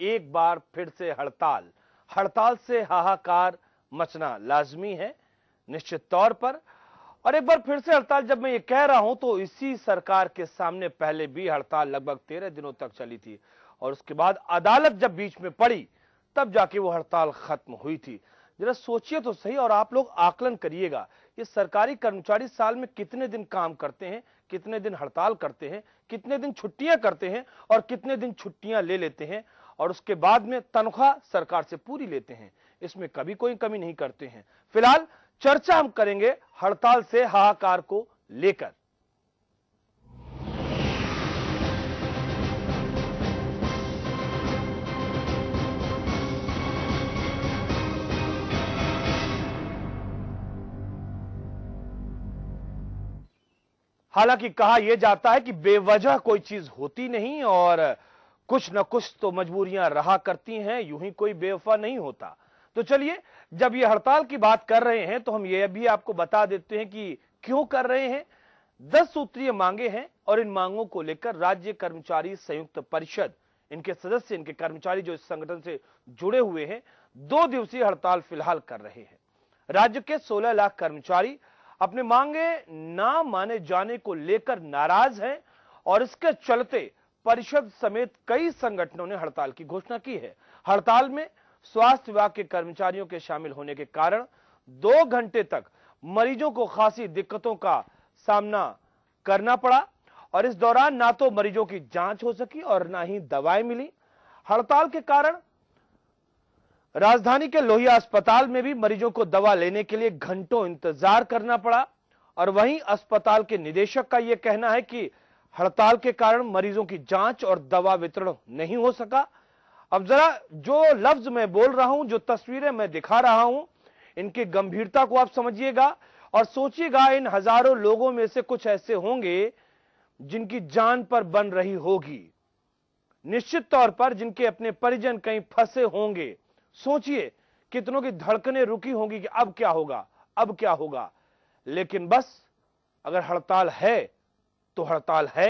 एक बार फिर से हड़ताल, हड़ताल से हाहाकार मचना लाजमी है निश्चित तौर पर। और एक बार फिर से हड़ताल जब मैं ये कह रहा हूं तो इसी सरकार के सामने पहले भी हड़ताल लगभग 13 दिनों तक चली थी और उसके बाद अदालत जब बीच में पड़ी तब जाके वो हड़ताल खत्म हुई थी। जरा सोचिए तो सही और आप लोग आकलन करिएगा, ये सरकारी कर्मचारी साल में कितने दिन काम करते हैं, कितने दिन हड़ताल करते हैं, कितने दिन छुट्टियां करते हैं और कितने दिन छुट्टियां ले लेते हैं और उसके बाद में तनख्वाह सरकार से पूरी लेते हैं, इसमें कभी कोई कमी नहीं करते हैं। फिलहाल चर्चा हम करेंगे हड़ताल से हाहाकार को लेकर। हालांकि कहा यह जाता है कि बेवजह कोई चीज होती नहीं और कुछ न कुछ तो मजबूरियां रहा करती हैं, यूं ही कोई बेवफा नहीं होता। तो चलिए, जब ये हड़ताल की बात कर रहे हैं तो हम ये भी आपको बता देते हैं कि क्यों कर रहे हैं। 10 सूत्रीय मांगे हैं और इन मांगों को लेकर राज्य कर्मचारी संयुक्त परिषद, इनके सदस्य, इनके कर्मचारी जो इस संगठन से जुड़े हुए हैं, 2 दिवसीय हड़ताल फिलहाल कर रहे हैं। राज्य के 16 लाख कर्मचारी अपने मांगे ना माने जाने को लेकर नाराज हैं और इसके चलते परिषद समेत कई संगठनों ने हड़ताल की घोषणा की है। हड़ताल में स्वास्थ्य विभाग के कर्मचारियों के शामिल होने के कारण 2 घंटे तक मरीजों को खासी दिक्कतों का सामना करना पड़ा और इस दौरान ना तो मरीजों की जांच हो सकी और ना ही दवाएं मिली। हड़ताल के कारण राजधानी के लोहिया अस्पताल में भी मरीजों को दवा लेने के लिए घंटों इंतजार करना पड़ा और वहीं अस्पताल के निदेशक का यह कहना है कि हड़ताल के कारण मरीजों की जांच और दवा वितरण नहीं हो सका। अब जरा जो लफ्ज मैं बोल रहा हूं, जो तस्वीरें मैं दिखा रहा हूं, इनकी गंभीरता को आप समझिएगा और सोचिएगा, इन हजारों लोगों में से कुछ ऐसे होंगे जिनकी जान पर बन रही होगी, निश्चित तौर पर जिनके अपने परिजन कहीं फंसे होंगे। सोचिए कितनों की धड़कनें रुकी होंगी कि अब क्या होगा, अब क्या होगा। लेकिन बस अगर हड़ताल है तो हड़ताल है।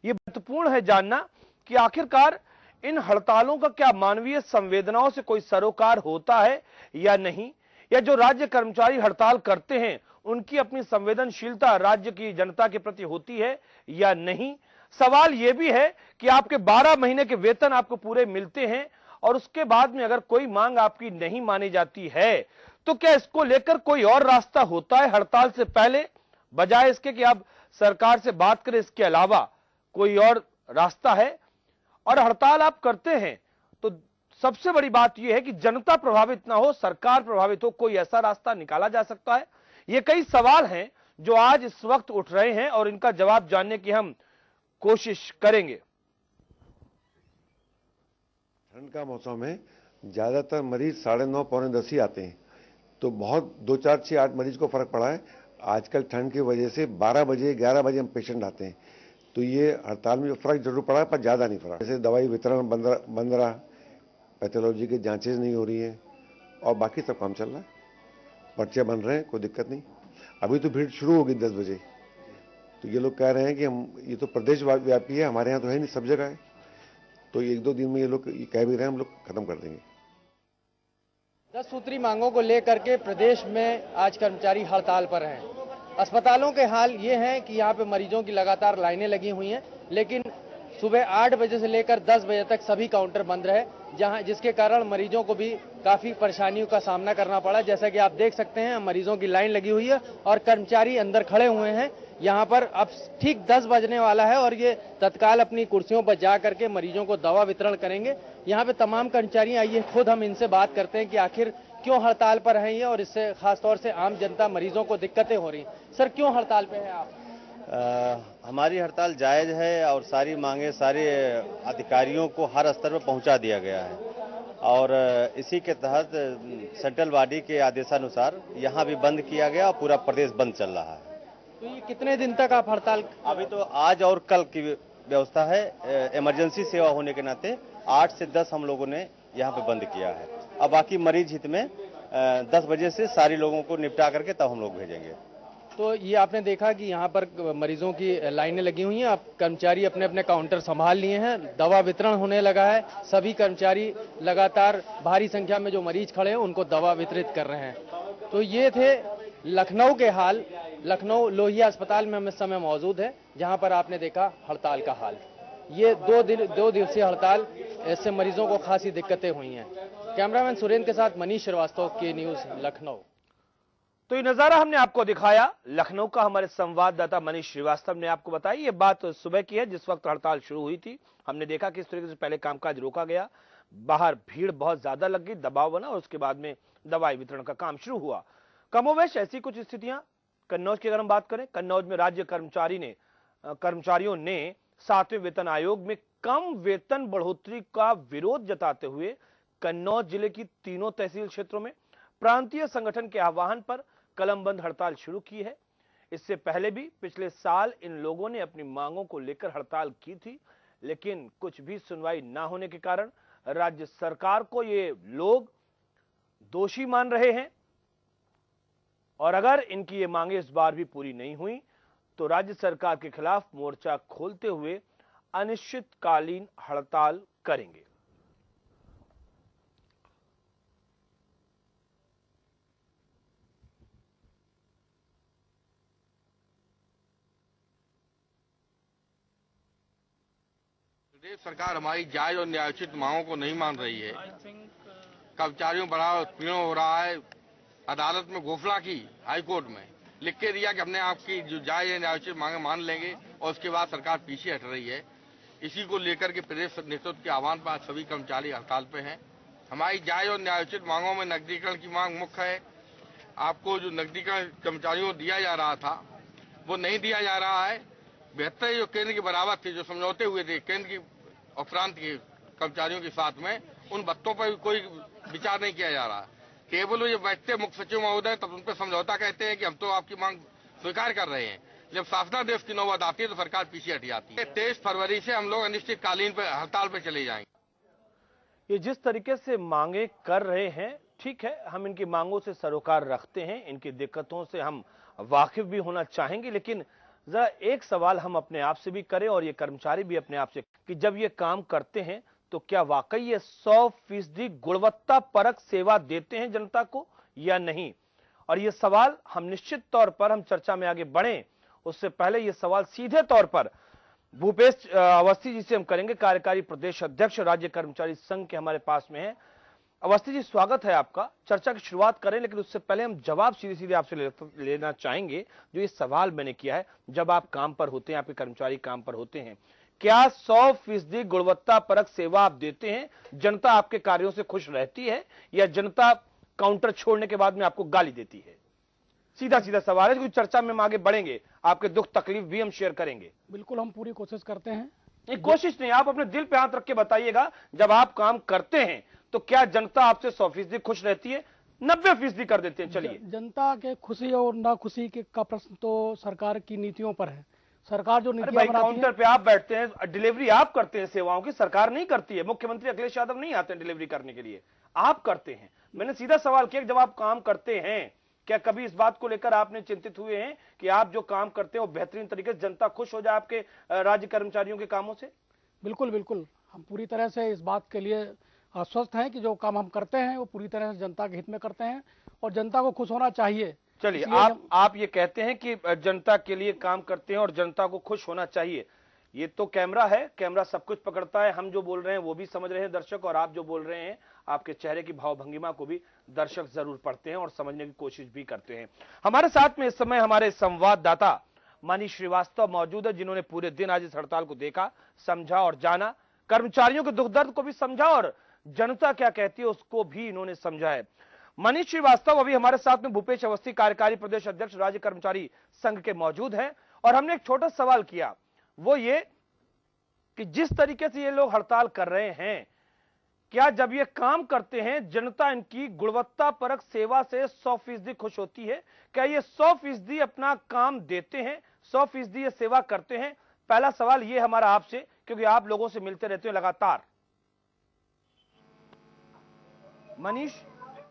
यह महत्वपूर्ण है जानना कि आखिरकार इन हड़तालों का क्या मानवीय संवेदनाओं से कोई सरोकार होता है या नहीं, या जो राज्य कर्मचारी हड़ताल करते हैं उनकी अपनी संवेदनशीलता राज्य की जनता के प्रति होती है या नहीं। सवाल यह भी है कि आपके 12 महीने के वेतन आपको पूरे मिलते हैं और उसके बाद में अगर कोई मांग आपकी नहीं मानी जाती है तो क्या इसको लेकर कोई और रास्ता होता है हड़ताल से पहले, बजाय इसके कि आप सरकार से बात करें, इसके अलावा कोई और रास्ता है? और हड़ताल आप करते हैं तो सबसे बड़ी बात यह है कि जनता प्रभावित ना हो, सरकार प्रभावित हो, कोई ऐसा रास्ता निकाला जा सकता है? ये कई सवाल हैं जो आज इस वक्त उठ रहे हैं और इनका जवाब जानने की हम कोशिश करेंगे। ठंड का मौसम में ज्यादातर मरीज 9:30 पौने 10 ही आते हैं, तो बहुत 2, 4, 6, 8 मरीज को फर्क पड़ा है। आजकल ठंड की वजह से 12 बजे 11 बजे हम पेशेंट आते हैं, तो ये हड़ताल में फर्क जरूर पड़ा है पर ज्यादा नहीं पड़ा। जैसे दवाई वितरण बंद रहा, पैथोलॉजी की जांचें नहीं हो रही हैं और बाकी सब काम चल रहा है, पर्चे बन रहे हैं, कोई दिक्कत नहीं। अभी तो भीड़ शुरू होगी 10 बजे, तो ये लोग कह रहे हैं कि हम, ये तो प्रदेश व्यापी है, हमारे यहाँ तो है नहीं, सब जगह है, तो 1-2 दिन में ये लोग कह भी रहे हैं हम लोग खत्म कर देंगे। 10 सूत्री मांगों को लेकर के प्रदेश में आज कर्मचारी हड़ताल पर हैं। अस्पतालों के हाल ये हैं कि यहाँ पे मरीजों की लगातार लाइनें लगी हुई हैं, लेकिन सुबह 8 बजे से लेकर 10 बजे तक सभी काउंटर बंद रहे, जिसके कारण मरीजों को भी काफी परेशानियों का सामना करना पड़ा। जैसा कि आप देख सकते हैं, मरीजों की लाइन लगी हुई है और कर्मचारी अंदर खड़े हुए हैं। यहाँ पर अब ठीक 10 बजने वाला है और ये तत्काल अपनी कुर्सियों पर जा करके मरीजों को दवा वितरण करेंगे। यहाँ पे तमाम कर्मचारी आइए खुद हम इनसे बात करते हैं कि आखिर क्यों हड़ताल पर हैं ये और इससे खासतौर से आम जनता मरीजों को दिक्कतें हो रही। सर, क्यों हड़ताल पे हैं आप? हमारी हड़ताल जायज है और सारी मांगे सारे अधिकारियों को हर स्तर पर पहुंचा दिया गया है और इसी के तहत सेंट्रल बॉडी के आदेशानुसार यहाँ भी बंद किया गया और पूरा प्रदेश बंद चल रहा है। तो ये कितने दिन तक आप हड़ताल? अभी तो आज और कल की व्यवस्था है। इमरजेंसी सेवा होने के नाते 8 से 10 हम लोगों ने यहाँ पे बंद किया है। अब बाकी मरीज हित में 10 बजे से सारे लोगों को निपटा करके तब हम लोग भेजेंगे। तो ये आपने देखा कि यहाँ पर मरीजों की लाइनें लगी हुई हैं। अब कर्मचारी अपने अपने काउंटर संभाल लिए हैं, दवा वितरण होने लगा है। सभी कर्मचारी लगातार भारी संख्या में जो मरीज खड़े हैं उनको दवा वितरित कर रहे हैं। तो ये थे लखनऊ के हाल। लखनऊ लोहिया अस्पताल में हम इस समय मौजूद है, जहां पर आपने देखा हड़ताल का हाल। ये 2 दिवसीय हड़ताल, इससे मरीजों को खासी दिक्कतें हुई हैं। कैमरामैन सुरेंद्र के साथ मनीष श्रीवास्तव, के न्यूज, लखनऊ। तो ये नजारा हमने आपको दिखाया। लखनऊ का हमारे संवाददाता मनीष श्रीवास्तव ने आपको बताई। ये बात सुबह की है, जिस वक्त हड़ताल शुरू हुई थी। हमने देखा कि इस तरीके से पहले कामकाज रोका गया, बाहर भीड़ बहुत ज्यादा लग गई, दबाव बना और उसके बाद में दवाई वितरण का काम शुरू हुआ। कमोवेश ऐसी कुछ स्थितियां कन्नौज की अगर हम बात करें, कन्नौज में राज्य कर्मचारियों ने 7वें वेतन आयोग में कम वेतन बढ़ोतरी का विरोध जताते हुए कन्नौज जिले की तीनों तहसील क्षेत्रों में प्रांतीय संगठन के आह्वान पर कलमबंद हड़ताल शुरू की है। इससे पहले भी पिछले साल इन लोगों ने अपनी मांगों को लेकर हड़ताल की थी, लेकिन कुछ भी सुनवाई ना होने के कारण राज्य सरकार को ये लोग दोषी मान रहे हैं और अगर इनकी ये मांगे इस बार भी पूरी नहीं हुई तो राज्य सरकार के खिलाफ मोर्चा खोलते हुए अनिश्चितकालीन हड़ताल करेंगे। प्रदेश सरकार हमारी जायज और न्यायोचित मांगों को नहीं मान रही है। कर्मचारियों बड़ा उत्पीड़न हो रहा है। अदालत में घोषणा की, हाई कोर्ट में लिख के दिया कि हमने आपकी जो जायज और न्यायोचित मांगे मान लेंगे, और उसके बाद सरकार पीछे हट रही है। इसी को लेकर के प्रदेश नेतृत्व के आह्वान पर आज सभी कर्मचारी हड़ताल पे हैं। हमारी जायज और न्यायोचित मांगों में नकदीकरण की मांग मुख्य है। आपको जो नकदीकरण कर्मचारियों को दिया जा रहा था वो नहीं दिया जा रहा है। 72 जो केंद्र की बराबर थे, जो समझौते हुए थे केंद्र की और प्रांत के कर्मचारियों के साथ में, उन भत्तों पर भी कोई विचार नहीं किया जा रहा। केवल ये बैठते मुख्य सचिव महोदय तब उन पर समझौता कहते हैं कि हम तो आपकी मांग स्वीकार कर रहे हैं। जब शासनादेश की नौबत आती है तो सरकार पीछे हट जाती है। 23 फरवरी से हम लोग अनिश्चितकालीन पे हड़ताल पे चले जाएंगे। ये जिस तरीके से मांगे कर रहे हैं, ठीक है, हम इनकी मांगों से सरोकार रखते हैं, इनकी दिक्कतों से हम वाकिफ भी होना चाहेंगे, लेकिन जरा एक सवाल हम अपने आप से भी करें और ये कर्मचारी भी अपने आप से कि जब ये काम करते हैं तो क्या वाकई ये 100% गुणवत्ता परक सेवा देते हैं जनता को या नहीं। और ये सवाल हम निश्चित तौर पर हम चर्चा में आगे बढ़ें उससे पहले ये सवाल सीधे तौर पर भूपेश अवस्थी जी से हम करेंगे। कार्यकारी प्रदेश अध्यक्ष राज्य कर्मचारी संघ के हमारे पास में है। अवस्थी जी, स्वागत है आपका। चर्चा की शुरुआत करें, लेकिन उससे पहले हम जवाब सीधे सीधे आपसे लेना चाहेंगे। जो ये सवाल मैंने किया है, जब आप काम पर होते हैं, आपके कर्मचारी काम पर होते हैं, क्या 100% गुणवत्ता परक सेवा आप देते हैं? जनता आपके कार्यों से खुश रहती है या जनता काउंटर छोड़ने के बाद में आपको गाली देती है? सीधा सीधा सवाल है, क्योंकि चर्चा में हम आगे बढ़ेंगे, आपके दुख तकलीफ भी हम शेयर करेंगे। बिल्कुल, हम पूरी कोशिश करते हैं। एक कोशिश नहीं, आप अपने दिल पे हाथ रख के बताइएगा, जब आप काम करते हैं तो क्या जनता आपसे 100% खुश रहती है? 90% कर देते हैं। चलिए, जनता के खुशी और ना खुशी के का प्रश्न तो सरकार की नीतियों पर है। सरकार जो अरे नीतियां भाई, बनाती है, काउंटर पे आप बैठते हैं, डिलीवरी आप करते हैं सेवाओं की, सरकार नहीं करती है। मुख्यमंत्री अखिलेश यादव नहीं आते हैं डिलीवरी करने के लिए, आप करते हैं। मैंने सीधा सवाल किया, जब आप काम करते हैं क्या कभी इस बात को लेकर आपने चिंतित हुए हैं कि आप जो काम करते हैं वो बेहतरीन तरीके से जनता खुश हो जाए आपके राज्य कर्मचारियों के कामों से? बिल्कुल बिल्कुल, हम पूरी तरह से इस बात के लिए आश्वस्त हैं कि जो काम हम करते हैं वो पूरी तरह से जनता के हित में करते हैं और जनता को खुश होना चाहिए। चलिए, इसलिए आप ये कहते हैं कि जनता के लिए काम करते हैं और जनता को खुश होना चाहिए। ये तो कैमरा है, कैमरा सब कुछ पकड़ता है। हम जो बोल रहे हैं वो भी समझ रहे हैं दर्शक, और आप जो बोल रहे हैं आपके चेहरे की भाव भंगिमा को भी दर्शक जरूर पढ़ते हैं और समझने की कोशिश भी करते हैं। हमारे साथ में इस समय हमारे संवाददाता मनीष श्रीवास्तव मौजूद है, जिन्होंने पूरे दिन आज इस हड़ताल को देखा, समझा और जाना, कर्मचारियों के दुख दर्द को भी समझा और जनता क्या कहती है उसको भी इन्होंने समझा है। मनीष श्रीवास्तव अभी हमारे साथ में भूपेश अवस्थी, कार्यकारी प्रदेश अध्यक्ष राज्य कर्मचारी संघ के मौजूद हैं, और हमने एक छोटा सवाल किया, वो ये कि जिस तरीके से ये लोग हड़ताल कर रहे हैं, क्या जब ये काम करते हैं जनता इनकी गुणवत्ता परक सेवा से 100% खुश होती है? क्या ये 100% अपना काम देते हैं, 100% ये सेवा करते हैं? पहला सवाल ये हमारा आपसे, क्योंकि आप लोगों से मिलते रहते हैं लगातार। मनीष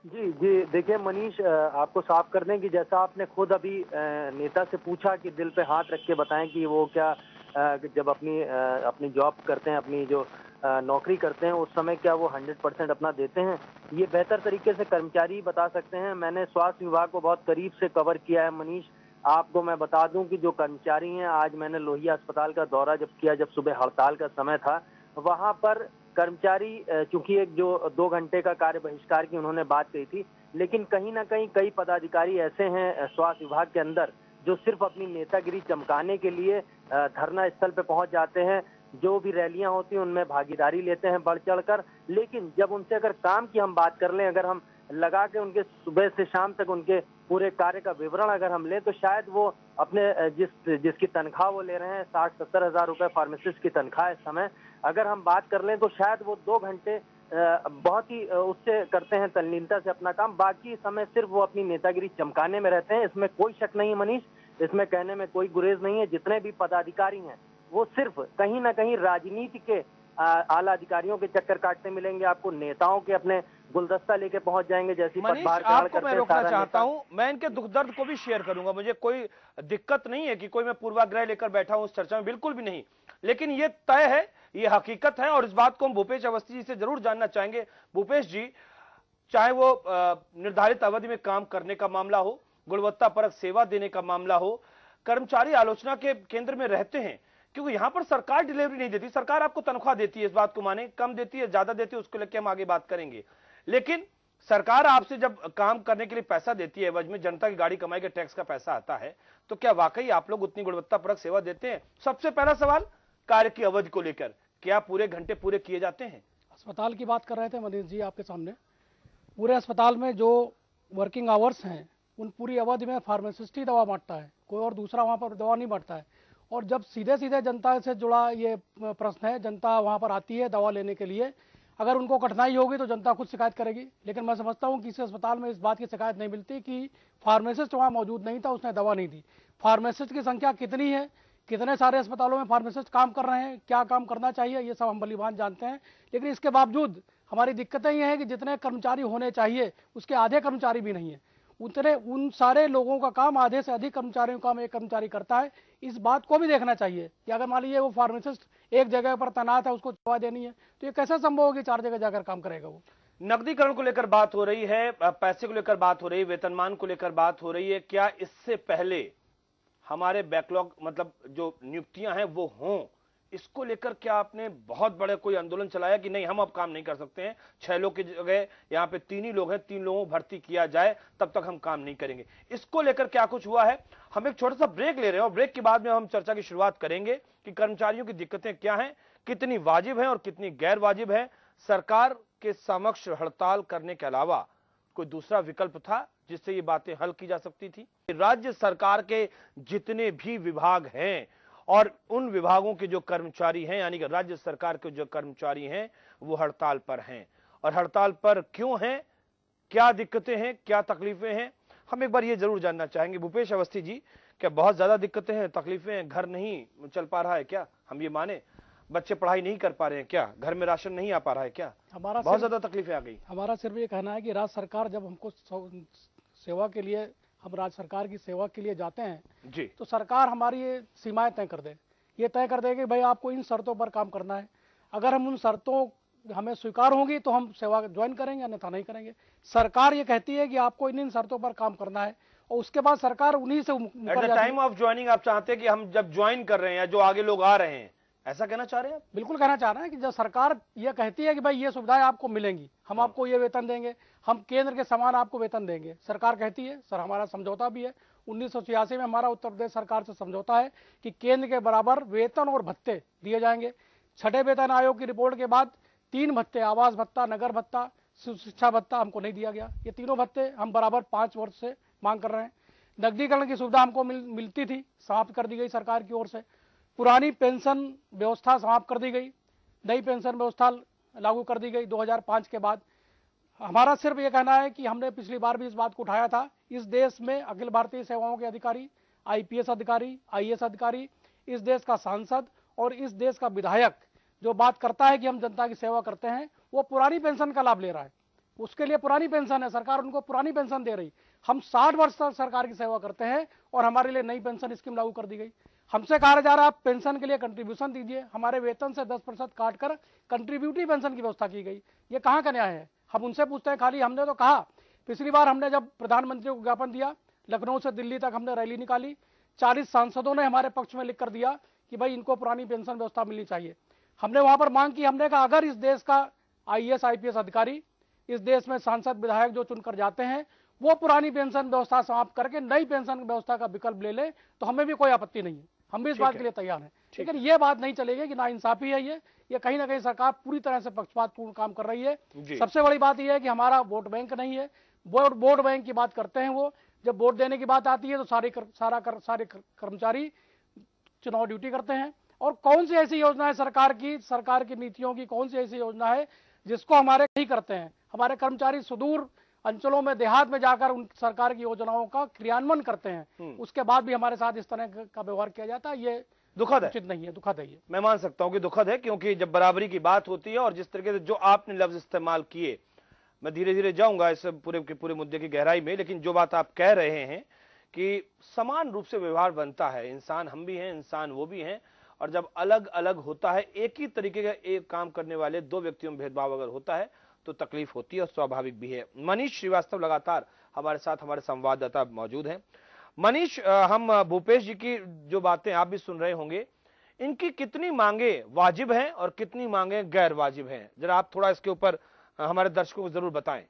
जी जी, देखिए मनीष, आपको साफ कर दें कि जैसा आपने खुद अभी नेता से पूछा कि दिल पे हाथ रख के बताएं कि वो क्या जब अपनी जॉब करते हैं, अपनी जो नौकरी करते हैं, उस समय क्या वो 100% अपना देते हैं, ये बेहतर तरीके से कर्मचारी ही बता सकते हैं। मैंने स्वास्थ्य विभाग को बहुत करीब से कवर किया है मनीष। आपको मैं बता दूं कि जो कर्मचारी हैं, आज मैंने लोहिया अस्पताल का दौरा जब किया, जब सुबह हड़ताल का समय था, वहां पर कर्मचारी, चूंकि एक जो 2 घंटे का कार्य बहिष्कार की उन्होंने बात कही थी, लेकिन कहीं ना कहीं कई पदाधिकारी ऐसे हैं स्वास्थ्य विभाग के अंदर जो सिर्फ अपनी नेतागिरी चमकाने के लिए धरना स्थल पे पहुंच जाते हैं। जो भी रैलियां होती हैं उनमें भागीदारी लेते हैं बढ़ चढ़कर, लेकिन जब उनसे अगर काम की हम बात कर लें, अगर हम लगा के उनके सुबह से शाम तक उनके पूरे कार्य का विवरण अगर हम लें, तो शायद वो अपने जिसकी तनख्वाह वो ले रहे हैं, 60-70 हजार रुपए फार्मासिस्ट की तनख्वाह इस समय, अगर हम बात कर लें तो शायद वो 2 घंटे बहुत ही उससे करते हैं तल्लीनता से अपना काम। बाकी समय सिर्फ वो अपनी नेतागिरी चमकाने में रहते हैं। इसमें कोई शक नहीं है मनीष, इसमें कहने में कोई गुरेज नहीं है। जितने भी पदाधिकारी हैं वो सिर्फ कहीं ना कहीं राजनीति के आला अधिकारियों के चक्कर काटते मिलेंगे आपको। नेताओं के अपने गुलदस्ता लेके पहुंच जाएंगे, जैसी मनीष, पदभार ग्रहण आपको करते मैं हैं रोकना सारा चाहता नेता। हूं। मैं इनके दुख दर्द को भी शेयर करूंगा, मुझे कोई दिक्कत नहीं है कि कोई मैं पूर्वाग्रह लेकर बैठा हूं उस चर्चा में, बिल्कुल भी नहीं। लेकिन ये तय है, ये हकीकत है, और इस बात को हम भूपेश अवस्थी जी से जरूर जानना चाहेंगे। भूपेश जी, चाहे वो निर्धारित अवधि में काम करने का मामला हो, गुणवत्तापरक सेवा देने का मामला हो, कर्मचारी आलोचना के केंद्र में रहते हैं, क्योंकि यहां पर सरकार डिलीवरी नहीं देती। सरकार आपको तनख्वाह देती है, इस बात को माने, कम देती है ज्यादा देती है उसको लेकर हम आगे बात करेंगे। लेकिन सरकार आपसे जब काम करने के लिए पैसा देती है, एवज में जनता की गाड़ी कमाई के टैक्स का पैसा आता है, तो क्या वाकई आप लोग उतनी गुणवत्तापरक सेवा देते हैं? सबसे पहला सवाल कार्य की अवधि को लेकर, क्या पूरे घंटे पूरे किए जाते हैं? अस्पताल की बात कर रहे थे मनीष जी आपके सामने। पूरे अस्पताल में जो वर्किंग आवर्स हैं, उन पूरी अवधि में फार्मासिस्ट ही दवा बांटता है, कोई और दूसरा वहाँ पर दवा नहीं बांटता है। और जब सीधे सीधे जनता से जुड़ा ये प्रश्न है, जनता वहाँ पर आती है दवा लेने के लिए, अगर उनको कठिनाई होगी तो जनता खुद शिकायत करेगी। लेकिन मैं समझता हूँ कि इस अस्पताल में इस बात की शिकायत नहीं मिलती कि फार्मासिस्ट वहाँ मौजूद नहीं था, उसने दवा नहीं दी। फार्मासिस्ट की संख्या कितनी है, कितने सारे अस्पतालों में फार्मासिस्ट काम कर रहे हैं, क्या काम करना चाहिए, ये सब हम भलीभांत जानते हैं। लेकिन इसके बावजूद हमारी दिक्कतें ये हैं कि जितने कर्मचारी होने चाहिए उसके आधे कर्मचारी भी नहीं है। उन सारे लोगों का काम, आधे से अधिक कर्मचारियों का काम एक कर्मचारी करता है। इस बात को भी देखना चाहिए कि अगर मान लीजिए वो फार्मासिस्ट एक जगह पर तैनात है, उसको दवा देनी है, तो ये कैसे संभव होगी 4 जगह जाकर काम करेगा वो? नकदीकरण को लेकर बात हो रही है, पैसे को लेकर बात हो रही है, वेतनमान को लेकर बात हो रही है। क्या इससे पहले हमारे बैकलॉग, मतलब जो नियुक्तियां हैं वो हों, इसको लेकर क्या आपने बहुत बड़े कोई आंदोलन चलाया कि नहीं, हम अब काम नहीं कर सकते हैं, 6 लोग की जगह यहाँ पे 3 ही लोग हैं, 3 लोगों को भर्ती किया जाए, तब तक हम काम नहीं करेंगे? इसको लेकर क्या कुछ हुआ है? हम एक छोटा सा ब्रेक ले रहे हैं और ब्रेक के बाद में हम चर्चा की शुरुआत करेंगे कि कर्मचारियों की दिक्कतें क्या हैं, कितनी वाजिब है और कितनी गैर वाजिब है। सरकार के समक्ष हड़ताल करने के अलावा कोई दूसरा विकल्प था जिससे ये बातें हल की जा सकती थी? राज्य सरकार के जितने भी विभाग हैं और उन विभागों के जो कर्मचारी हैं, यानी कि राज्य सरकार के जो कर्मचारी हैं, वो हड़ताल पर हैं। और हड़ताल पर क्यों हैं, क्या दिक्कतें हैं, क्या तकलीफें हैं, हम एक बार ये जरूर जानना चाहेंगे। भूपेश अवस्थी जी, क्या बहुत ज्यादा दिक्कतें हैं, तकलीफें हैं? घर नहीं चल पा रहा है क्या, हम ये माने? बच्चे पढ़ाई नहीं कर पा रहे हैं क्या? घर में राशन नहीं आ पा रहा है क्या? हमारा बहुत ज्यादा तकलीफें आ गई। हमारा सिर्फ ये कहना है कि राज्य सरकार जब हमको सेवा के लिए, हम राज्य सरकार की सेवा के लिए जाते हैं जी, तो सरकार हमारी ये सीमाएं तय कर दे। ये तय कर दे कि भाई आपको इन शर्तों पर काम करना है। अगर हम उन शर्तों हमें स्वीकार होंगी तो हम सेवा ज्वाइन करेंगे, अन्यथा नहीं करेंगे। सरकार ये कहती है कि आपको इन शर्तों पर काम करना है, और उसके बाद सरकार उन्हीं से at the time of joining आप चाहते हैं कि हम जब ज्वाइन कर रहे हैं या जो आगे लोग आ रहे हैं, ऐसा कहना चाह रहे हैं आप? बिल्कुल कहना चाह रहे हैं कि जब सरकार ये कहती है कि भाई ये सुविधाएं आपको मिलेंगी, हम आपको ये वेतन देंगे, हम केंद्र के समान आपको वेतन देंगे, सरकार कहती है। सर, हमारा समझौता भी है, 1986 में हमारा उत्तर प्रदेश सरकार से समझौता है कि केंद्र के बराबर वेतन और भत्ते दिए जाएंगे। 6ठे वेतन आयोग की रिपोर्ट के बाद 3 भत्ते, आवास भत्ता, नगर भत्ता, शिक्षा भत्ता, हमको नहीं दिया गया। ये तीनों भत्ते हम बराबर 5 वर्ष से मांग कर रहे हैं। नकदीकरण की सुविधा हमको मिलती थी, समाप्त कर दी गई सरकार की ओर से। पुरानी पेंशन व्यवस्था समाप्त कर दी गई, नई पेंशन व्यवस्था लागू कर दी गई 2005 के बाद। हमारा सिर्फ ये कहना है कि हमने पिछली बार भी इस बात को उठाया था, इस देश में अखिल भारतीय सेवाओं के अधिकारी, IPS अधिकारी, IAS अधिकारी, इस देश का सांसद और इस देश का विधायक जो बात करता है कि हम जनता की सेवा करते हैं, वो पुरानी पेंशन का लाभ ले रहा है। उसके लिए पुरानी पेंशन है, सरकार उनको पुरानी पेंशन दे रही। हम 60 वर्ष तक सरकार की सेवा करते हैं और हमारे लिए नई पेंशन स्कीम लागू कर दी गई। हमसे कहा जा रहा है आप पेंशन के लिए कंट्रीब्यूशन दीजिए, हमारे वेतन से 10% काटकर कंट्रीब्यूटरी पेंशन की व्यवस्था की गई। ये कहाँ का न्याय है? हम उनसे पूछते हैं, खाली हमने तो कहा, पिछली बार हमने जब प्रधानमंत्री को ज्ञापन दिया, लखनऊ से दिल्ली तक हमने रैली निकाली, 40 सांसदों ने हमारे पक्ष में लिख कर दिया कि भाई इनको पुरानी पेंशन व्यवस्था मिलनी चाहिए। हमने वहां पर मांग की, हमने कहा अगर इस देश का IAS IPS अधिकारी, इस देश में सांसद विधायक जो चुनकर जाते हैं, वो पुरानी पेंशन व्यवस्था समाप्त करके नई पेंशन व्यवस्था का विकल्प ले ले तो हमें भी कोई आपत्ति नहीं है, हम भी इस बात के लिए तैयार हैं। लेकिन ये बात नहीं चलेगी कि नाइंसाफी है ये कहीं ना कहीं सरकार पूरी तरह से पक्षपातपूर्ण काम कर रही है। सबसे बड़ी बात यह है कि हमारा वोट बैंक नहीं है, वोट बैंक की बात करते हैं वो, जब वोट देने की बात आती है तो सारे कर्मचारी चुनाव ड्यूटी करते हैं। और कौन सी ऐसी योजना है सरकार की नीतियों की कौन सी ऐसी योजना है जिसको हमारे नहीं करते हैं? हमारे कर्मचारी सुदूर अंचलों में, देहात में जाकर उन सरकार की योजनाओं का क्रियान्वयन करते हैं, उसके बाद भी हमारे साथ इस तरह का व्यवहार किया जाता है। ये दुखद है, उचित नहीं है, दुखद है ये। मैं मान सकता हूं कि दुखद है, क्योंकि जब बराबरी की बात होती है और जिस तरीके से जो आपने लफ्ज इस्तेमाल किए, मैं धीरे धीरे जाऊंगा इस पूरे मुद्दे की गहराई में, लेकिन जो बात आप कह रहे हैं कि समान रूप से व्यवहार बनता है, इंसान हम भी हैं, इंसान वो भी हैं, और जब अलग अलग होता है, एक ही तरीके का एक काम करने वाले दो व्यक्तियों में भेदभाव अगर होता है तो तकलीफ होती है और स्वाभाविक भी है। मनीष श्रीवास्तव लगातार हमारे साथ, हमारे संवाददाता मौजूद हैं। मनीष, हम भूपेश जी की जो बातें आप भी सुन रहे होंगे, इनकी कितनी मांगे वाजिब हैं और कितनी मांगे गैर वाजिब हैं, जरा आप थोड़ा इसके ऊपर हमारे दर्शकों को जरूर बताएं।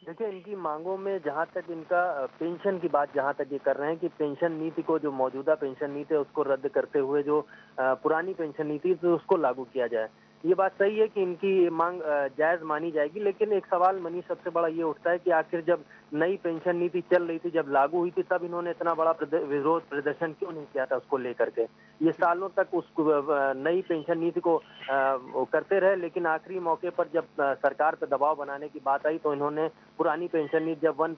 देखिए, इनकी मांगों में जहां तक इनका पेंशन की बात जहां तक ये कर रहे हैं कि पेंशन नीति को, जो मौजूदा पेंशन नीति है उसको रद्द करते हुए जो पुरानी पेंशन नीति तो उसको लागू किया जाए, ये बात सही है कि इनकी मांग जायज मानी जाएगी। लेकिन एक सवाल मनीष सबसे बड़ा ये उठता है कि आखिर जब नई पेंशन नीति चल रही थी, जब लागू हुई थी, तब इन्होंने इतना बड़ा विरोध प्रदर्शन क्यों नहीं किया था उसको लेकर के? ये सालों तक उस नई पेंशन नीति को करते रहे, लेकिन आखिरी मौके पर जब सरकार पर दबाव बनाने की बात आई तो इन्होंने पुरानी पेंशन नीति, जब वन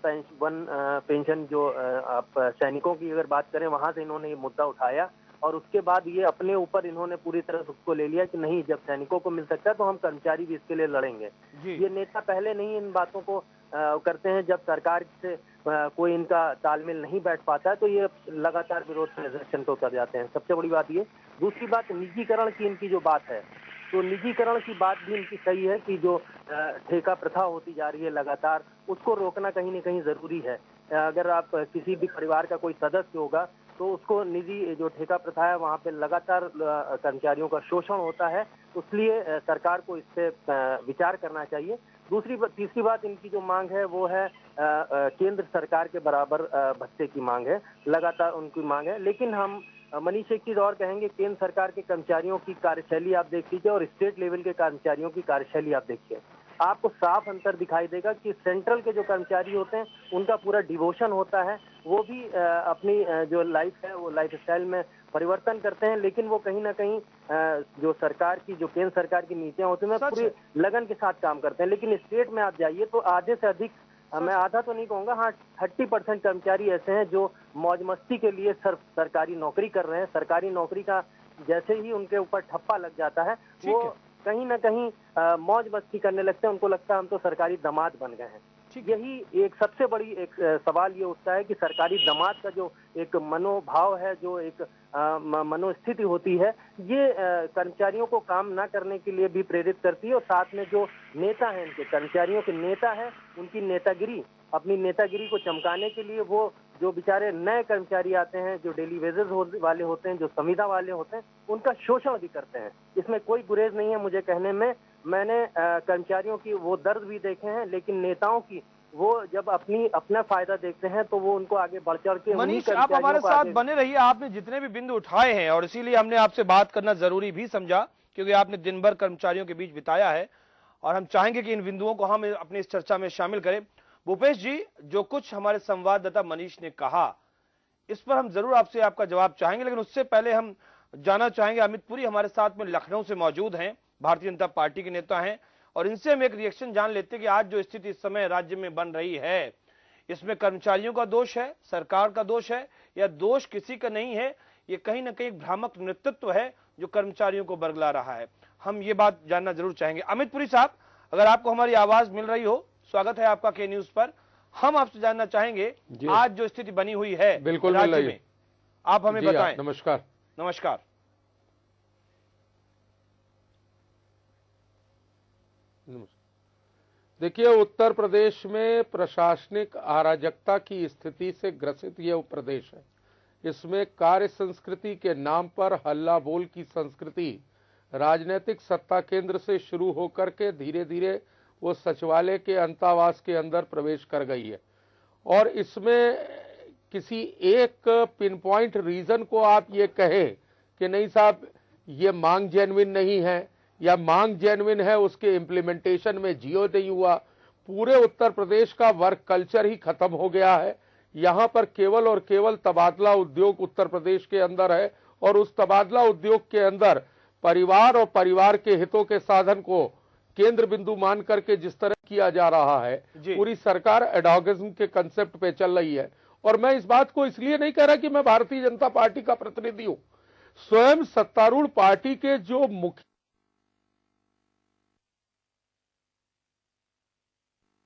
पेंशन जो आप सैनिकों की अगर बात करें, वहां से इन्होंने ये मुद्दा उठाया और उसके बाद ये अपने ऊपर इन्होंने पूरी तरह से उसको ले लिया कि नहीं, जब सैनिकों को मिल सकता है तो हम कर्मचारी भी इसके लिए लड़ेंगे। ये नेता पहले नहीं इन बातों को करते हैं, जब सरकार से कोई इनका तालमेल नहीं बैठ पाता है तो ये लगातार विरोध प्रदर्शन को कर जाते हैं। सबसे बड़ी बात ये। दूसरी बात, निजीकरण की इनकी जो बात है, तो निजीकरण की बात भी इनकी सही है कि जो ठेका प्रथा होती जा रही है लगातार, उसको रोकना कहीं न कहीं जरूरी है। अगर आप किसी भी परिवार का कोई सदस्य होगा तो उसको निजी जो ठेका प्रथा है वहाँ पे लगातार कर्मचारियों का शोषण होता है, इसलिए सरकार को इस पे विचार करना चाहिए। तीसरी बात इनकी जो मांग है वो है केंद्र सरकार के बराबर भत्ते की मांग है, लगातार उनकी मांग है। लेकिन हम मनीष एक चीज और कहेंगे, केंद्र सरकार के कर्मचारियों की कार्यशैली आप देख लीजिए और स्टेट लेवल के कर्मचारियों की कार्यशैली आप देखिए, आपको साफ अंतर दिखाई देगा कि सेंट्रल के जो कर्मचारी होते हैं उनका पूरा डिवोशन होता है, वो भी अपनी जो लाइफ है वो लाइफ स्टाइल में परिवर्तन करते हैं, लेकिन वो कहीं ना कहीं जो सरकार की, जो केंद्र सरकार की नीतियां होती हैं पूरी लगन के साथ काम करते हैं। लेकिन स्टेट में आप जाइए तो आधे से अधिक, मैं आधा तो नहीं कहूंगा, हाँ 30% कर्मचारी ऐसे हैं जो मौज मस्ती के लिए सिर्फ सरकारी नौकरी कर रहे हैं। सरकारी नौकरी का जैसे ही उनके ऊपर ठप्पा लग जाता है वो कहीं ना कहीं मौज मस्ती करने लगते हैं, उनको लगता है हम तो सरकारी दामाद बन गए हैं। यही एक सबसे बड़ी एक सवाल ये उठता है कि सरकारी दामाद का जो एक मनोभाव है, जो एक मनोस्थिति होती है, ये कर्मचारियों को काम ना करने के लिए भी प्रेरित करती है। और साथ में जो नेता है, इनके कर्मचारियों के नेता है, उनकी नेतागिरी, अपनी नेतागिरी को चमकाने के लिए वो जो बेचारे नए कर्मचारी आते हैं, जो डेली वेजेस वाले होते हैं, जो संविदा वाले होते हैं, उनका शोषण भी करते हैं। इसमें कोई गुरेज नहीं है मुझे कहने में। मैंने कर्मचारियों की वो दर्द भी देखे हैं, लेकिन नेताओं की वो जब अपना फायदा देखते हैं तो वो उनको आगे बढ़ चढ़ के। मनीष, आप हमारे साथ बने रहिए, आपने जितने भी बिंदु उठाए हैं और इसीलिए हमने आपसे बात करना जरूरी भी समझा, क्योंकि आपने दिन भर कर्मचारियों के बीच बिताया है और हम चाहेंगे कि इन बिंदुओं को हम अपनी इस चर्चा में शामिल करें। भूपेश जी, जो कुछ हमारे संवाददाता मनीष ने कहा, इस पर हम जरूर आपसे आपका जवाब चाहेंगे, लेकिन उससे पहले हम जानना चाहेंगे, अमित पुरी हमारे साथ में लखनऊ से मौजूद हैं, भारतीय जनता पार्टी के नेता हैं, और इनसे हम एक रिएक्शन जान लेते हैं कि आज जो स्थिति इस समय राज्य में बन रही है, इसमें कर्मचारियों का दोष है, सरकार का दोष है, या दोष किसी का नहीं है, ये कहीं ना कहीं भ्रामक नेतृत्व है जो कर्मचारियों को बरगला रहा है। हम ये बात जानना जरूर चाहेंगे। अमित पुरी साहब, अगर आपको हमारी आवाज मिल रही हो स्वागत है आपका के न्यूज पर। हम आपसे जानना चाहेंगे आज जो स्थिति बनी हुई है बिल्कुल राज्य में, आप हमें बताएं। नमस्कार। नमस्कार। देखिए, उत्तर प्रदेश में प्रशासनिक अराजकता की स्थिति से ग्रसित यह प्रदेश है। इसमें कार्य संस्कृति के नाम पर हल्ला बोल की संस्कृति राजनीतिक सत्ता केंद्र से शुरू होकर के धीरे धीरे वो सचिवालय के अंतरावास के अंदर प्रवेश कर गई है। और इसमें किसी एक पिन पॉइंट रीजन को आप ये कहें कि नहीं साहब ये मांग जेन्युइन नहीं है या मांग जेन्युइन है, उसके इम्प्लीमेंटेशन में जियो नहीं हुआ। पूरे उत्तर प्रदेश का वर्क कल्चर ही खत्म हो गया है। यहाँ पर केवल और केवल तबादला उद्योग उत्तर प्रदेश के अंदर है और उस तबादला उद्योग के अंदर परिवार और परिवार के हितों के साधन को केंद्र बिंदु मान करके जिस तरह किया जा रहा है, पूरी सरकार एडॉगिज्म के कंसेप्ट पे चल रही है। और मैं इस बात को इसलिए नहीं कह रहा कि मैं भारतीय जनता पार्टी का प्रतिनिधि हूं, स्वयं सत्तारूढ़ पार्टी के जो मुख्य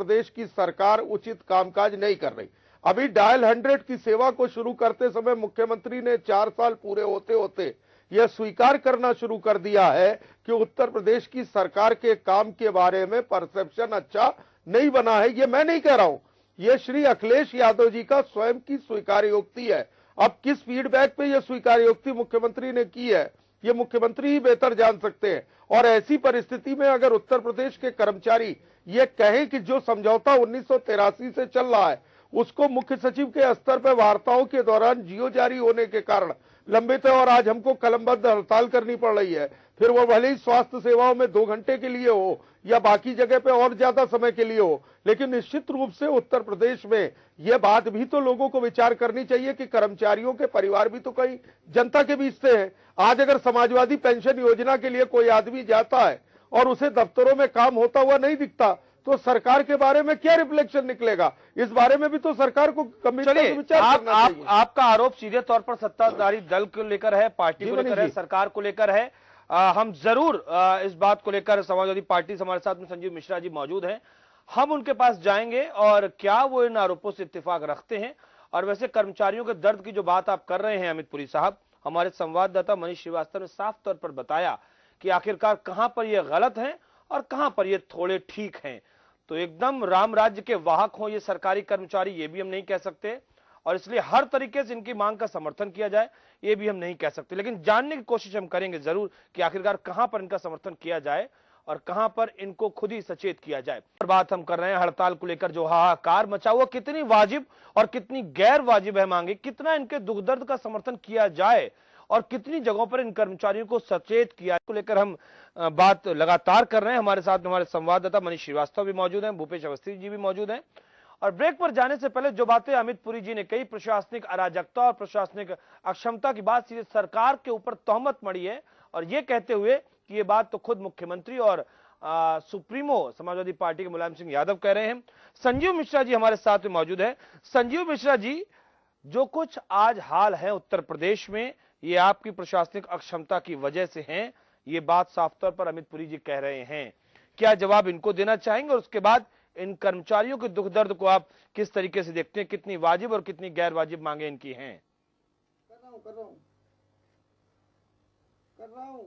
प्रदेश की सरकार उचित कामकाज नहीं कर रही। अभी डायल 100 की सेवा को शुरू करते समय मुख्यमंत्री ने 4 साल पूरे होते होते यह स्वीकार करना शुरू कर दिया है कि उत्तर प्रदेश की सरकार के काम के बारे में परसेप्शन अच्छा नहीं बना है। ये मैं नहीं कह रहा हूं, ये श्री अखिलेश यादव जी का स्वयं की स्वीकारोक्ति है। अब किस फीडबैक पे यह स्वीकारोक्ति मुख्यमंत्री ने की है, ये मुख्यमंत्री ही बेहतर जान सकते हैं। और ऐसी परिस्थिति में अगर उत्तर प्रदेश के कर्मचारी ये कहें कि जो समझौता 1983 से चल रहा है उसको मुख्य सचिव के स्तर पर वार्ताओं के दौरान जियो जारी होने के कारण लंबित है और आज हमको कलमबद्ध हड़ताल करनी पड़ रही है, फिर वो भले ही स्वास्थ्य सेवाओं में 2 घंटे के लिए हो या बाकी जगह पे और ज्यादा समय के लिए हो, लेकिन निश्चित रूप से उत्तर प्रदेश में ये बात भी तो लोगों को विचार करनी चाहिए कि कर्मचारियों के परिवार भी तो कई जनता के बीच से हैं। आज अगर समाजवादी पेंशन योजना के लिए कोई आदमी जाता है और उसे दफ्तरों में काम होता हुआ नहीं दिखता तो सरकार के बारे में क्या रिफ्लेक्शन निकलेगा, इस बारे में भी तो सरकार को गंभीरता से विचार करना चाहिए। आपका आरोप सीधे तौर पर सत्ताधारी दल को लेकर है, पार्टी को लेकर है, सरकार को लेकर है। हम जरूर इस बात को लेकर, समाजवादी पार्टी से हमारे साथ में संजीव मिश्रा जी मौजूद हैं, हम उनके पास जाएंगे और क्या वो इन आरोपों से इत्तेफाक रखते हैं। और वैसे कर्मचारियों के दर्द की जो बात आप कर रहे हैं अमित पुरी साहब, हमारे संवाददाता मनीष श्रीवास्तव ने साफ तौर पर बताया कि आखिरकार कहां पर ये गलत है और कहां पर ये थोड़े ठीक हैं। तो एकदम राम राज्य के वाहक हों ये सरकारी कर्मचारी, ये भी हम नहीं कह सकते, और इसलिए हर तरीके से इनकी मांग का समर्थन किया जाए ये भी हम नहीं कह सकते। लेकिन जानने की कोशिश हम करेंगे जरूर कि आखिरकार कहां पर इनका समर्थन किया जाए और कहां पर इनको खुद ही सचेत किया जाए। और बात हम कर रहे हैं हड़ताल को लेकर जो हाहाकार मचा हुआ, कितनी वाजिब और कितनी गैर वाजिब है मांगे, कितना इनके दुख दर्द का समर्थन किया जाए और कितनी जगहों पर इन कर्मचारियों को सचेत किया को लेकर हम बात लगातार कर रहे हैं। हमारे साथ हमारे संवाददाता मनीष श्रीवास्तव भी मौजूद हैं, भूपेश अवस्थी जी भी मौजूद हैं। और ब्रेक पर जाने से पहले जो बातें अमित पुरी जी ने कही, प्रशासनिक अराजकता और प्रशासनिक अक्षमता की बात सीधे सरकार के ऊपर तोहमत मढ़ी है, और ये कहते हुए कि ये बात तो खुद मुख्यमंत्री और सुप्रीमो समाजवादी पार्टी के मुलायम सिंह यादव कह रहे हैं। संजीव मिश्रा जी हमारे साथ में मौजूद है। संजीव मिश्रा जी, जो कुछ आज हाल है उत्तर प्रदेश में ये आपकी प्रशासनिक अक्षमता की वजह से है, ये बात साफ तौर पर अमित पुरी जी कह रहे हैं। क्या जवाब इनको देना चाहेंगे और उसके बाद इन कर्मचारियों के दुख दर्द को आप किस तरीके से देखते हैं, कितनी वाजिब और कितनी गैर वाजिब मांगे इनकी हैं? कर रहा हूं।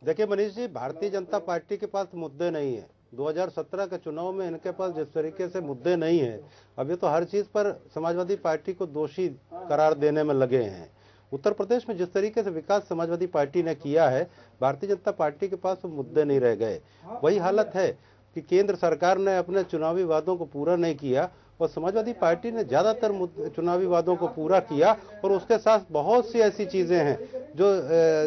देखिए मनीष जी, भारतीय जनता पार्टी के पास मुद्दे नहीं है। 2017 के चुनाव में इनके पास जिस तरीके से मुद्दे नहीं है, अभी तो हर चीज पर समाजवादी पार्टी को दोषी करार देने में लगे हैं। उत्तर प्रदेश में जिस तरीके से विकास समाजवादी पार्टी ने किया है, भारतीय जनता पार्टी के पास मुद्दे नहीं रह गए। वही हालत है कि केंद्र सरकार ने अपने चुनावी वादों को पूरा नहीं किया और समाजवादी पार्टी ने ज्यादातर चुनावी वादों को पूरा किया, और उसके साथ बहुत सी ऐसी चीजें हैं जो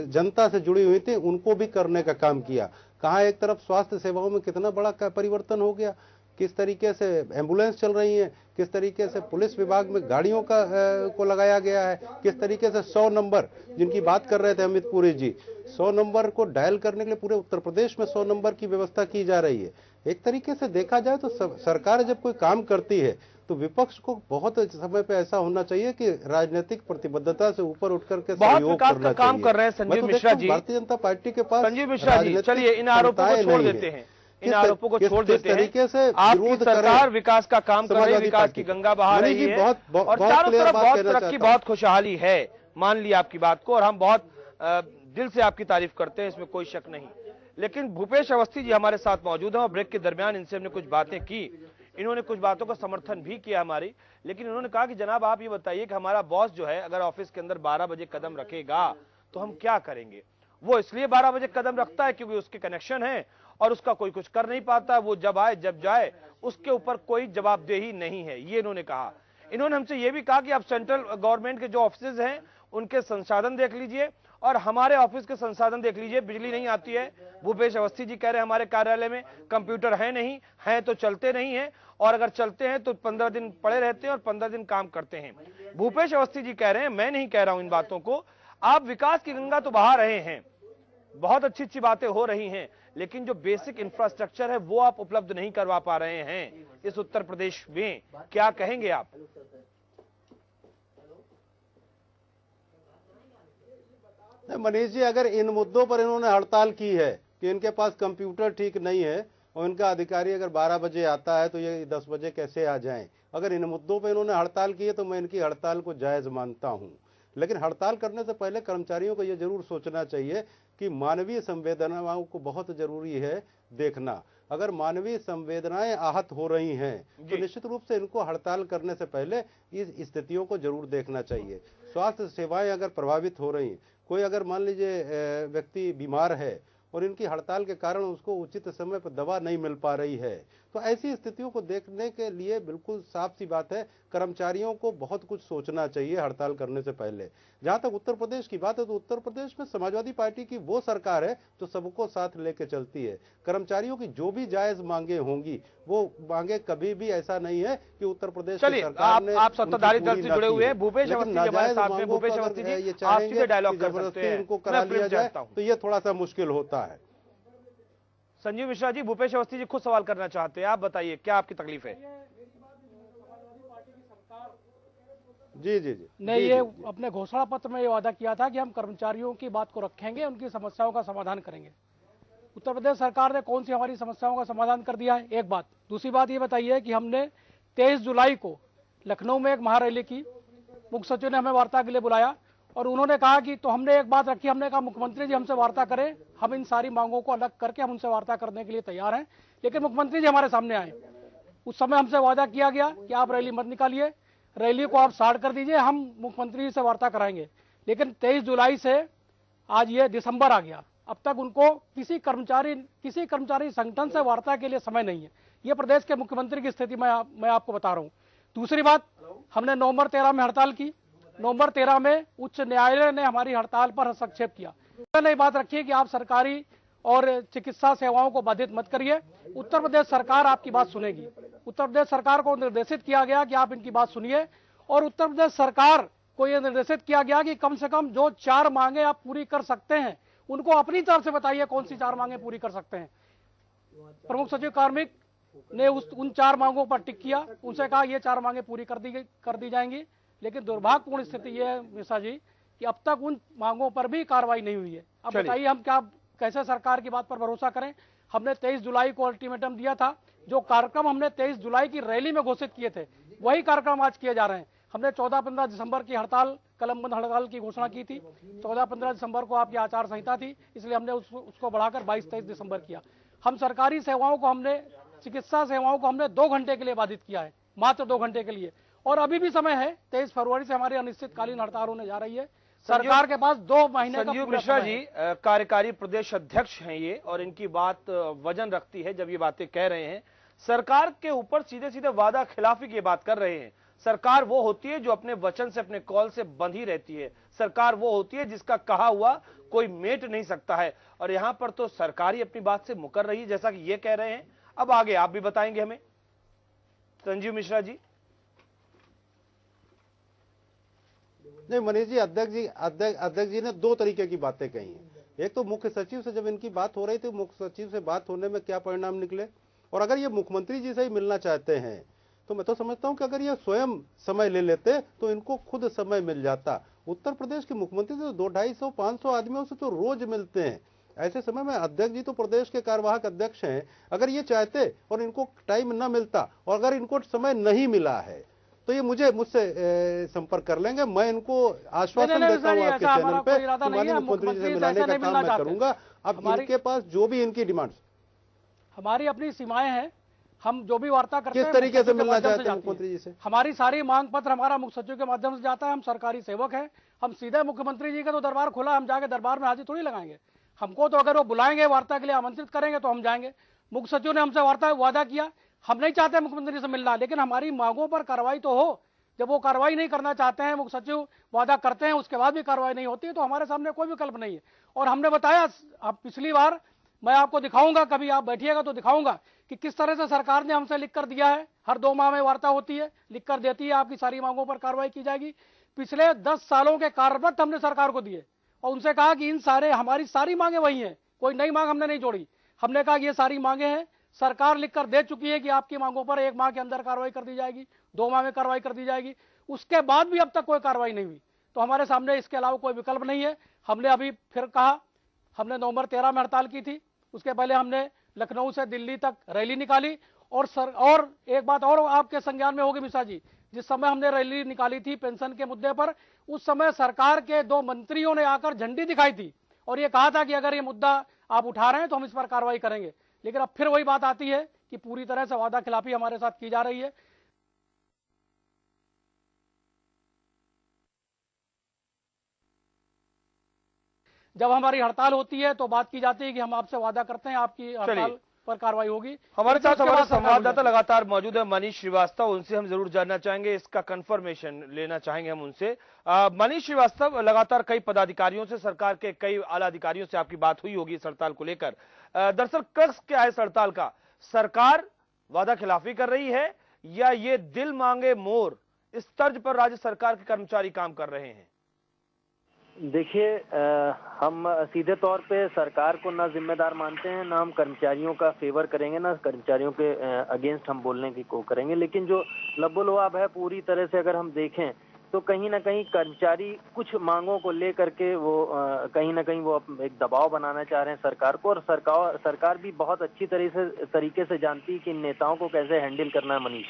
जनता से जुड़ी हुई थी उनको भी करने का काम किया। कहाँ एक तरफ स्वास्थ्य सेवाओं में कितना बड़ा परिवर्तन हो गया, किस तरीके से एम्बुलेंस चल रही है, किस तरीके से पुलिस विभाग में गाड़ियों को लगाया गया है, किस तरीके से 100 नंबर जिनकी बात कर रहे थे अमित पुरी जी, 100 नंबर को डायल करने के लिए पूरे उत्तर प्रदेश में 100 नंबर की व्यवस्था की जा रही है। एक तरीके से देखा जाए तो सरकार जब कोई काम करती है तो विपक्ष को बहुत समय पे ऐसा होना चाहिए कि राजनीतिक प्रतिबद्धता से ऊपर उठ करके सहयोग करना काम कर रहे हैं संजीव मिश्रा जी। भारतीय जनता पार्टी के पास संजीव मिश्रा जी, चलिए इन आरोपों को छोड़ देते हैं। इन आरोपों को छोड़ देते हैं। तरीके से आपकी सरकार विकास का काम कर रही है, विकास की गंगा बहा रही है और चारों तरफ बहुत तरक्की, बहुत खुशहाली है। मान ली आपकी बात को और हम बहुत दिल से आपकी तारीफ करते हैं, इसमें कोई शक नहीं। लेकिन भूपेश अवस्थी जी हमारे साथ मौजूद हैं और ब्रेक के दरमियान इनसे हमने कुछ बातें की। इन्होंने कुछ बातों का समर्थन भी किया हमारी, लेकिन इन्होंने कहा कि जनाब आप ये बताइए कि हमारा बॉस जो है अगर ऑफिस के अंदर 12 बजे कदम रखेगा तो हम क्या करेंगे। वो इसलिए 12 बजे कदम रखता है क्योंकि उसके कनेक्शन है और उसका कोई कुछ कर नहीं पाता, वो जब आए जब जाए, उसके ऊपर कोई जवाबदेही नहीं है, ये इन्होंने कहा। इन्होंने हमसे ये भी कहा कि आप सेंट्रल गवर्नमेंट के जो ऑफिस हैं उनके संसाधन देख लीजिए और हमारे ऑफिस के संसाधन देख लीजिए। बिजली नहीं आती है, भूपेश अवस्थी जी कह रहे हैं हमारे कार्यालय में कंप्यूटर है नहीं, है तो चलते नहीं है, और अगर चलते हैं तो 15 दिन पड़े रहते हैं और 15 दिन काम करते हैं। भूपेश अवस्थी जी कह रहे हैं, मैं नहीं कह रहा हूं इन बातों को। आप विकास की गंगा तो बहा रहे हैं, बहुत अच्छी अच्छी बातें हो रही हैं, लेकिन जो बेसिक इंफ्रास्ट्रक्चर है वो आप उपलब्ध नहीं करवा पा रहे हैं इस उत्तर प्रदेश में। क्या कहेंगे आप? मनीष जी, अगर इन मुद्दों पर इन्होंने हड़ताल की है कि इनके पास कंप्यूटर ठीक नहीं है और इनका अधिकारी अगर 12 बजे आता है तो ये 10 बजे कैसे आ जाएं, अगर इन मुद्दों पर इन्होंने हड़ताल की है तो मैं इनकी हड़ताल को जायज मानता हूं। लेकिन हड़ताल करने से पहले कर्मचारियों को यह जरूर सोचना चाहिए कि मानवीय संवेदनाओं को बहुत जरूरी है देखना। अगर मानवीय संवेदनाएं आहत हो रही हैं तो निश्चित रूप से इनको हड़ताल करने से पहले इस स्थितियों को जरूर देखना चाहिए। स्वास्थ्य सेवाएं अगर प्रभावित हो रही, कोई अगर मान लीजिए व्यक्ति बीमार है और इनकी हड़ताल के कारण उसको उचित समय पर दवा नहीं मिल पा रही है, तो ऐसी स्थितियों को देखने के लिए बिल्कुल साफ सी बात है कर्मचारियों को बहुत कुछ सोचना चाहिए हड़ताल करने से पहले। जहां तक उत्तर प्रदेश की बात है तो उत्तर प्रदेश में समाजवादी पार्टी की वो सरकार है जो सबको साथ लेके चलती है। कर्मचारियों की जो भी जायज मांगे होंगी वो मांगे कभी भी ऐसा नहीं है कि उत्तर प्रदेश की सरकार ने आप सत्ताधारी दल से जुड़े हुए हैं, भूपेश अवस्थी जी हमारे साथ में। भूपेश अवस्थी जी, आप सीधे डायलॉग कर सकते हैं, इनको करा लिया जाए तो ये थोड़ा सा मुश्किल होता है। संजीव मिश्रा जी, भूपेश अवस्थी जी खुद सवाल करना चाहते हैं, आप बताइए क्या आपकी तकलीफ है? जी जी जी ने ये अपने घोषणा पत्र में ये वादा किया था कि हम कर्मचारियों की बात को रखेंगे, उनकी समस्याओं का समाधान करेंगे। उत्तर प्रदेश सरकार ने कौन सी हमारी समस्याओं का समाधान कर दिया है? एक बात। दूसरी बात ये बताइए कि हमने 23 जुलाई को लखनऊ में एक महारैली की, मुख्य सचिव ने हमें वार्ता के लिए बुलाया और उन्होंने कहा कि, तो हमने एक बात रखी, हमने कहा मुख्यमंत्री जी हमसे वार्ता करें, हम इन सारी मांगों को अलग करके हम उनसे वार्ता करने के लिए तैयार हैं। लेकिन मुख्यमंत्री जी हमारे सामने आए, उस समय हमसे वादा किया गया कि आप रैली मत निकालिए, रैली को आप स्टार्ट कर दीजिए, हम मुख्यमंत्री जी से वार्ता कराएंगे। लेकिन 23 जुलाई से आज ये दिसंबर आ गया, अब तक उनको किसी कर्मचारी संगठन से वार्ता के लिए समय नहीं है। ये प्रदेश के मुख्यमंत्री की स्थिति मैं आपको बता रहा हूँ। दूसरी बात, हमने नवंबर 13 में हड़ताल की। नवंबर 13 में उच्च न्यायालय ने हमारी हड़ताल पर हस्तक्षेप किया। उन्होंने बात रखी है कि आप सरकारी और चिकित्सा सेवाओं को बाधित मत करिए, उत्तर प्रदेश सरकार आपकी बात सुनेगी। उत्तर प्रदेश सरकार को निर्देशित किया गया कि आप इनकी बात सुनिए और उत्तर प्रदेश सरकार को यह निर्देशित किया गया कि कम से कम जो 4 मांगे आप पूरी कर सकते हैं उनको अपनी तरफ से बताइए कौन सी 4 मांगे पूरी कर सकते हैं। प्रमुख सचिव कार्मिक ने उन 4 मांगों पर टिक किया, उनसे कहा ये 4 मांगे पूरी कर दी जाएंगी। लेकिन दुर्भाग्यपूर्ण स्थिति ये है मिश्रा जी कि अब तक उन मांगों पर भी कार्रवाई नहीं हुई है। अब बताइए हम कैसे सरकार की बात पर भरोसा करें? हमने 23 जुलाई को अल्टीमेटम दिया था, जो कार्यक्रम हमने 23 जुलाई की रैली में घोषित किए थे वही कार्यक्रम आज किए जा रहे हैं। हमने 14-15 दिसंबर की हड़ताल, कलमबंद हड़ताल की घोषणा की थी। 14-15 दिसंबर को आपकी आचार संहिता थी, इसलिए हमने उसको बढ़ाकर 22-23 दिसंबर किया। हम सरकारी सेवाओं को, हमने चिकित्सा सेवाओं को हमने 2 घंटे के लिए बाधित किया है, मात्र 2 घंटे के लिए। और अभी भी समय है, 23 फरवरी से हमारी अनिश्चितकालीन हड़ताल होने जा रही है। सरकार के पास 2 महीने का संजीव मिश्रा जी कार्यकारी प्रदेश अध्यक्ष हैं ये, और इनकी बात वजन रखती है जब ये बातें कह रहे हैं। सरकार के ऊपर सीधे सीधे वादा खिलाफी की बात कर रहे हैं। सरकार वो होती है जो अपने वचन से, अपने कॉल से बंधी रहती है। सरकार वो होती है जिसका कहा हुआ कोई मेट नहीं सकता है, और यहां पर तो सरकार ही अपनी बात से मुकर रही है, जैसा कि ये कह रहे हैं। अब आगे आप भी बताएंगे हमें, संजीव मिश्रा जी। नहीं मनीष जी, अध्यक्ष जी ने 2 तरीके की बातें कही हैं। एक तो मुख्य सचिव से जब इनकी बात हो रही थी, मुख्य सचिव से बात होने में क्या परिणाम निकले, और अगर ये मुख्यमंत्री जी से ही मिलना चाहते हैं तो मैं तो समझता हूं कि अगर ये स्वयं समय ले लेते तो इनको खुद समय मिल जाता। उत्तर प्रदेश के मुख्यमंत्री तो 200-250-500 आदमियों से तो रोज मिलते हैं, ऐसे समय में अध्यक्ष जी तो प्रदेश के कार्यवाहक अध्यक्ष हैं, अगर ये चाहते और इनको टाइम न मिलता और अगर इनको समय नहीं मिला है तो ये मुझसे संपर्क कर लेंगे। मैं इनको आश्वासन देता हूँ आपके चैनल पे कि माननीय मुख्यमंत्री जी से मिलाने का काम मैं करूंगा। अब इनके पास जो भी इनकी डिमांड्स, हमारी अपनी सीमाएं हैं, हम जो भी वार्ता करते हैं किस तरीके से मिलना चाहते हैं मुख्यमंत्री जी से? हमारी सारी मांग पत्र हमारा मुख्य सचिव के माध्यम से जाता है। हम सरकारी सेवक हैं, हम सीधे मुख्यमंत्री जी का तो दरबार खुला, हम जाके दरबार में हाजिर थोड़ी लगाएंगे। हमको तो अगर वो बुलाएंगे, वार्ता के लिए आमंत्रित करेंगे तो हम जाएंगे। मुख्य सचिव ने हमसे वादा किया, हम नहीं चाहते मुख्यमंत्री से मिलना, लेकिन हमारी मांगों पर कार्रवाई तो हो। जब वो कार्रवाई नहीं करना चाहते हैं, मुख्य सचिव वादा करते हैं, उसके बाद भी कार्रवाई नहीं होती है, तो हमारे सामने कोई विकल्प नहीं है। और हमने बताया, अब पिछली बार मैं आपको दिखाऊंगा, कभी आप बैठिएगा तो दिखाऊंगा कि किस तरह से सरकार ने हमसे लिख कर दिया है। हर 2 माह में वार्ता होती है, लिख कर देती है आपकी सारी मांगों पर कार्रवाई की जाएगी। पिछले 10 सालों के कार्यपत्र हमने सरकार को दिए और उनसे कहा कि इन सारे हमारी सारी मांगे वही हैं, कोई नई मांग हमने नहीं जोड़ी। हमने कहा कि ये सारी मांगे हैं, सरकार लिख कर दे चुकी है कि आपकी मांगों पर 1 माह के अंदर कार्रवाई कर दी जाएगी, 2 माह में कार्रवाई कर दी जाएगी। उसके बाद भी अब तक कोई कार्रवाई नहीं हुई, तो हमारे सामने इसके अलावा कोई विकल्प नहीं है। हमने अभी फिर कहा, हमने नवंबर 13 में हड़ताल की थी, उसके पहले हमने लखनऊ से दिल्ली तक रैली निकाली। और एक बात और आपके संज्ञान में होगी मिश्रा जी, जिस समय हमने रैली निकाली थी पेंशन के मुद्दे पर, उस समय सरकार के 2 मंत्रियों ने आकर झंडी दिखाई थी और ये कहा था कि अगर ये मुद्दा आप उठा रहे हैं तो हम इस पर कार्रवाई करेंगे। लेकिन अब फिर वही बात आती है कि पूरी तरह से वादा खिलाफी हमारे साथ की जा रही है। जब हमारी हड़ताल होती है तो बात की जाती है कि हम आपसे वादा करते हैं आपकी हड़ताल पर कार्रवाई होगी। हमारे साथ हमारे संवाददाता लगातार मौजूद है मनीष श्रीवास्तव, उनसे हम जरूर जानना चाहेंगे, इसका कंफर्मेशन लेना चाहेंगे हम उनसे। मनीष श्रीवास्तव, लगातार कई पदाधिकारियों से, सरकार के कई आला अधिकारियों से आपकी बात हुई होगी इस हड़ताल को लेकर। दरअसल क्रक्स क्या है इस हड़ताल का? सरकार वादा खिलाफी कर रही है या ये दिल मांगे मोर, इस तर्ज पर राज्य सरकार के कर्मचारी काम कर रहे हैं? देखिए, हम सीधे तौर पे सरकार को ना जिम्मेदार मानते हैं, ना हम कर्मचारियों का फेवर करेंगे, ना कर्मचारियों के अगेंस्ट हम बोलने की को करेंगे। लेकिन जो लबोलुआब है पूरी तरह से अगर हम देखें तो कहीं ना कहीं कर्मचारी कुछ मांगों को लेकर के वो कहीं ना कहीं वो एक दबाव बनाना चाह रहे हैं सरकार को। और सरकार भी बहुत अच्छी तरीके से जानती है कि इन नेताओं को कैसे हैंडल करना है। मनीष,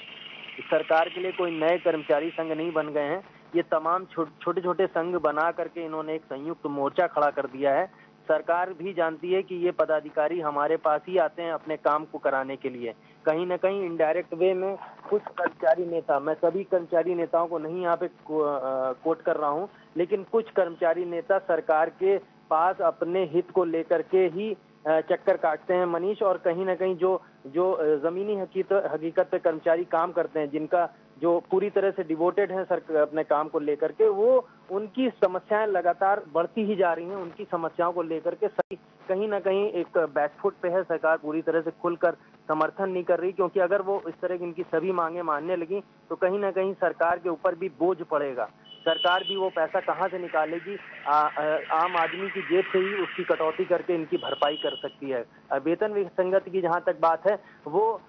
सरकार के लिए कोई नए कर्मचारी संघ नहीं बन गए हैं, ये तमाम छोटे छोटे संघ बना करके इन्होंने एक संयुक्त मोर्चा खड़ा कर दिया है। सरकार भी जानती है कि ये पदाधिकारी हमारे पास ही आते हैं अपने काम को कराने के लिए। कहीं ना कहीं इनडायरेक्ट वे में कुछ कर्मचारी नेता, मैं सभी कर्मचारी नेताओं को नहीं यहाँ पे कोट कर रहा हूँ, लेकिन कुछ कर्मचारी नेता सरकार के पास अपने हित को लेकर के ही चक्कर काटते हैं मनीष। और कहीं ना कहीं जो जमीनी हकीकत पे कर्मचारी काम करते हैं, जिनका जो पूरी तरह से डिवोटेड है अपने काम को लेकर के, वो उनकी समस्याएं लगातार बढ़ती ही जा रही हैं। उनकी समस्याओं को लेकर के सही कहीं ना कहीं एक बैकफुट पे है, सरकार पूरी तरह से खुलकर समर्थन नहीं कर रही, क्योंकि अगर वो इस तरह की इनकी सभी मांगे मानने लगी तो कहीं ना कहीं सरकार के ऊपर भी बोझ पड़ेगा। सरकार भी वो पैसा कहाँ से निकालेगी? आम आदमी की जेब से ही उसकी कटौती करके इनकी भरपाई कर सकती है। वेतन विसंगति की जहाँ तक बात है, वो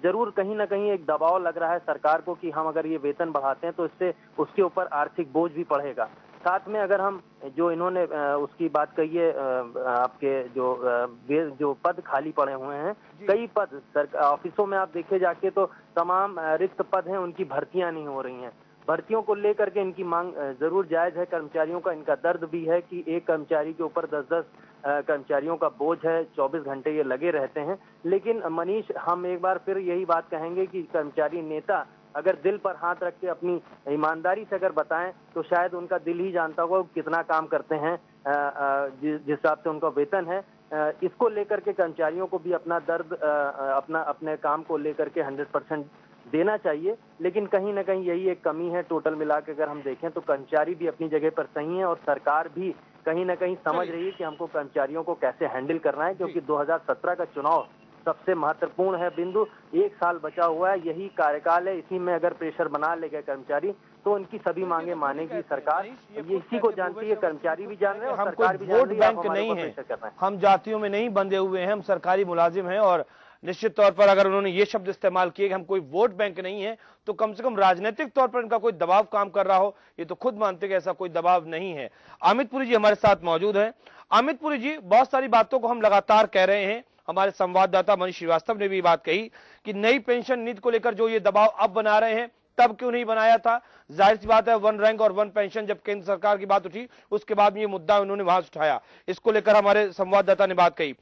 जरूर कहीं ना कहीं एक दबाव लग रहा है सरकार को कि हम अगर ये वेतन बढ़ाते हैं तो इससे उसके ऊपर आर्थिक बोझ भी पड़ेगा। साथ में अगर हम जो इन्होंने उसकी बात कही है, आपके जो पद खाली पड़े हुए हैं, कई पद ऑफिसों में आप देखे जाके तो तमाम रिक्त पद हैं, उनकी भर्तियां नहीं हो रही हैं। भर्तियों को लेकर के इनकी मांग जरूर जायज है। कर्मचारियों का इनका दर्द भी है कि एक कर्मचारी के ऊपर 10-10 कर्मचारियों का बोझ है, 24 घंटे ये लगे रहते हैं। लेकिन मनीष, हम एक बार फिर यही बात कहेंगे कि कर्मचारी नेता अगर दिल पर हाथ रख के अपनी ईमानदारी से अगर बताएं तो शायद उनका दिल ही जानता होगा कितना काम करते हैं, जिस हिसाब से उनका वेतन है। इसको लेकर के कर्मचारियों को भी अपना दर्द अपने काम को लेकर के 100% देना चाहिए। लेकिन कहीं ना कहीं यही एक कमी है। टोटल मिला के अगर हम देखें तो कर्मचारी भी अपनी जगह पर सही है और सरकार भी कहीं ना कहीं समझ रही है कि हमको कर्मचारियों को कैसे हैंडल करना है, क्योंकि 2017 का चुनाव सबसे महत्वपूर्ण है बिंदु। 1 साल बचा हुआ है, यही कार्यकाल है। इसी में अगर प्रेशर बना लेगा कर्मचारी तो उनकी सभी मांगे मानेगी सरकार। ये इसी को जानती है, कर्मचारी भी जान रहे हैं और सरकार भी जान रही है। बैंक नहीं है, हम जातियों में नहीं बंधे हुए हैं, हम सरकारी मुलाजिम हैं। और निश्चित तौर पर अगर उन्होंने ये शब्द इस्तेमाल किए कि हम कोई वोट बैंक नहीं है, तो कम से कम राजनीतिक तौर पर इनका कोई दबाव काम कर रहा हो, ये तो खुद मानते कि ऐसा कोई दबाव नहीं है। अमित पुरी जी हमारे साथ मौजूद हैं। अमित पुरी जी, बहुत सारी बातों को हम लगातार कह रहे हैं। हमारे संवाददाता मनीष श्रीवास्तव ने भी बात कही कि नई पेंशन नीति को लेकर जो ये दबाव अब बना रहे हैं, तब क्यों नहीं बनाया था। जाहिर सी बात है, वन रैंक और वन पेंशन जब केंद्र सरकार की बात उठी, उसके बाद ये मुद्दा उन्होंने वहां उठाया। इसको लेकर हमारे संवाददाता ने बात कही।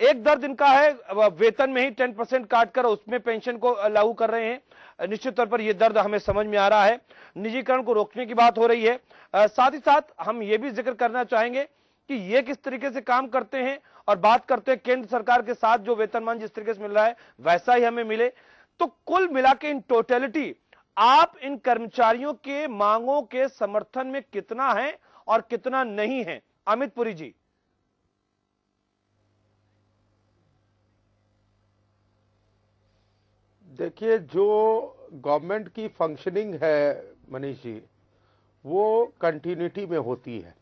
एक दर्द इनका है, वेतन में ही 10% काटकर उसमें पेंशन को लागू कर रहे हैं। निश्चित तौर पर यह दर्द हमें समझ में आ रहा है। निजीकरण को रोकने की बात हो रही है। साथ ही साथ हम ये भी जिक्र करना चाहेंगे कि ये किस तरीके से काम करते हैं और बात करते हैं केंद्र सरकार के साथ जो वेतनमान जिस तरीके से मिल रहा है वैसा ही हमें मिले। तो कुल मिला के इन टोटलिटी आप इन कर्मचारियों के मांगों के समर्थन में कितना है और कितना नहीं है, अमित पुरी जी? देखिए, जो गवर्नमेंट की फंक्शनिंग है मनीष जी, वो कंटिन्यूटी में होती है।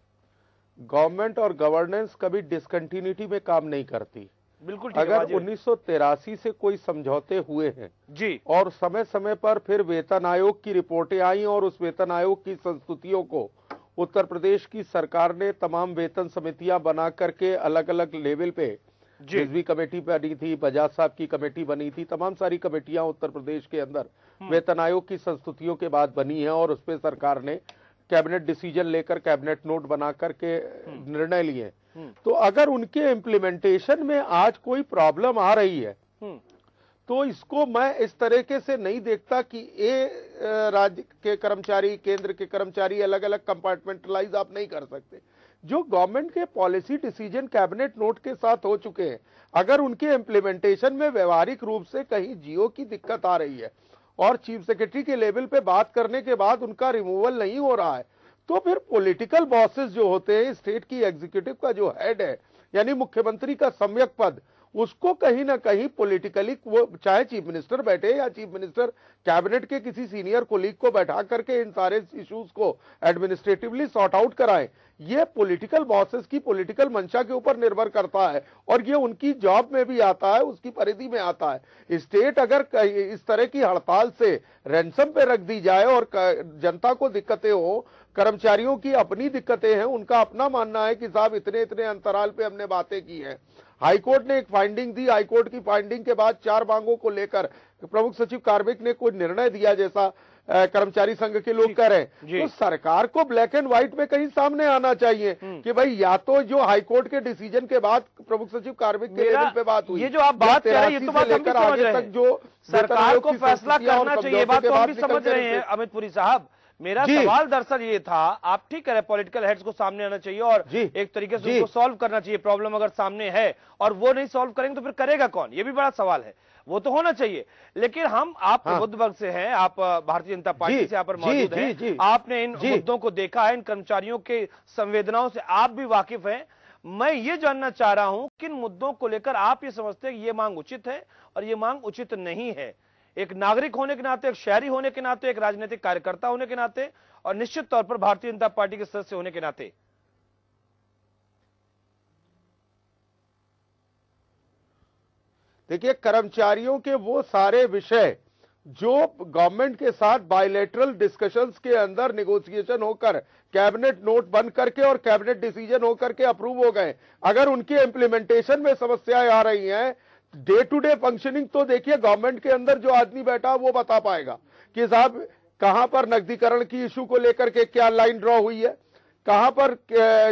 गवर्नमेंट और गवर्नेंस कभी डिसकंटिन्यूटी में काम नहीं करती। बिल्कुल। अगर 1983 से कोई समझौते हुए हैं जी, और समय समय पर फिर वेतन आयोग की रिपोर्टें आई और उस वेतन आयोग की संस्तुतियों को उत्तर प्रदेश की सरकार ने तमाम वेतन समितियां बना करके अलग अलग लेवल पे, रिजवी कमेटी बनी थी, बजाज साहब की कमेटी बनी थी, तमाम सारी कमेटियां उत्तर प्रदेश के अंदर वेतन आयोग की संस्तुतियों के बाद बनी है और उस पर सरकार ने कैबिनेट डिसीजन लेकर कैबिनेट नोट बना करके निर्णय लिए। तो अगर उनके इम्प्लीमेंटेशन में आज कोई प्रॉब्लम आ रही है तो इसको मैं इस तरीके से नहीं देखता कि राज्य के कर्मचारी, केंद्र के कर्मचारी अलग अलग कंपार्टमेंटलाइज आप नहीं कर सकते। जो गवर्नमेंट के पॉलिसी डिसीजन कैबिनेट नोट के साथ हो चुके हैं, अगर उनके इम्प्लीमेंटेशन में व्यवहारिक रूप से कहीं जियो की दिक्कत आ रही है और चीफ सेक्रेटरी के लेवल पे बात करने के बाद उनका रिमूवल नहीं हो रहा है, तो फिर पॉलिटिकल बॉसेस जो होते हैं, स्टेट की एग्जीक्यूटिव का जो हेड है यानी मुख्यमंत्री का सम्यक पद, उसको कहीं ना कहीं पॉलिटिकली, वो चाहे चीफ मिनिस्टर बैठे या चीफ मिनिस्टर कैबिनेट के किसी सीनियर कोलीग को बैठा करके इन सारे इश्यूज को एडमिनिस्ट्रेटिवली सॉर्ट आउट कराएं, ये पॉलिटिकल बॉसेस की पॉलिटिकल मंशा के ऊपर निर्भर करता है और ये उनकी जॉब में भी आता है, उसकी परिधि में आता है। स्टेट अगर इस तरह की हड़ताल से रैंसम पे रख दी जाए और जनता को दिक्कतें हो, कर्मचारियों की अपनी दिक्कतें हैं, उनका अपना मानना है कि साहब इतने इतने अंतराल पे हमने बातें की हैं। हाईकोर्ट ने एक फाइंडिंग दी, हाईकोर्ट की फाइंडिंग के बाद 4 मांगों को लेकर प्रमुख सचिव कार्मिक ने कोई निर्णय दिया जैसा कर्मचारी संघ के लोग कह रहे हैं, तो सरकार को ब्लैक एंड व्हाइट में कहीं सामने आना चाहिए कि भाई या तो जो हाईकोर्ट के डिसीजन के बाद प्रमुख सचिव कार्मिक के लेवल पे बात हुई, ये जो आप बात कर रहे हैं ये तो बात हम भी समझ रहे हैं, जो सरकार को फैसला करना चाहिए, ये बात तो हम भी समझ रहे हैं अमित पुरी साहब। मेरा सवाल दरअसल ये था, आप ठीक कह रहे हैं पॉलिटिकल हेड्स को सामने आना चाहिए और एक तरीके से उनको सॉल्व करना चाहिए। प्रॉब्लम अगर सामने है और वो नहीं सॉल्व करेंगे तो फिर करेगा कौन, ये भी बड़ा सवाल है। वो तो होना चाहिए, लेकिन आप प्रबुद्ध वर्ग से हैं, आप भारतीय जनता पार्टी से यहाँ पर मौजूद हैं, आपने इन मुद्दों को देखा है, इन कर्मचारियों के संवेदनाओं से आप भी वाकिफ हैं। मैं ये जानना चाह रहा हूं किन मुद्दों को लेकर आप ये समझते हैं कि ये मांग उचित है और ये मांग उचित नहीं है, एक नागरिक होने के नाते, एक शहरी होने के नाते, एक राजनीतिक कार्यकर्ता होने के नाते और निश्चित तौर पर भारतीय जनता पार्टी के सदस्य होने के नाते। देखिए, कर्मचारियों के वो सारे विषय जो गवर्नमेंट के साथ बायलैटरल डिस्कशंस के अंदर नेगोशिएशन होकर कैबिनेट नोट बन करके और कैबिनेट डिसीजन होकर के अप्रूव हो गए, अगर उनके इंप्लीमेंटेशन में समस्याएं आ रही हैं, डे टू डे फंक्शनिंग तो देखिए गवर्नमेंट के अंदर जो आदमी बैठा वो बता पाएगा कि साहब कहां पर नकदीकरण की इशू को लेकर के क्या लाइन ड्रॉ हुई है, कहां पर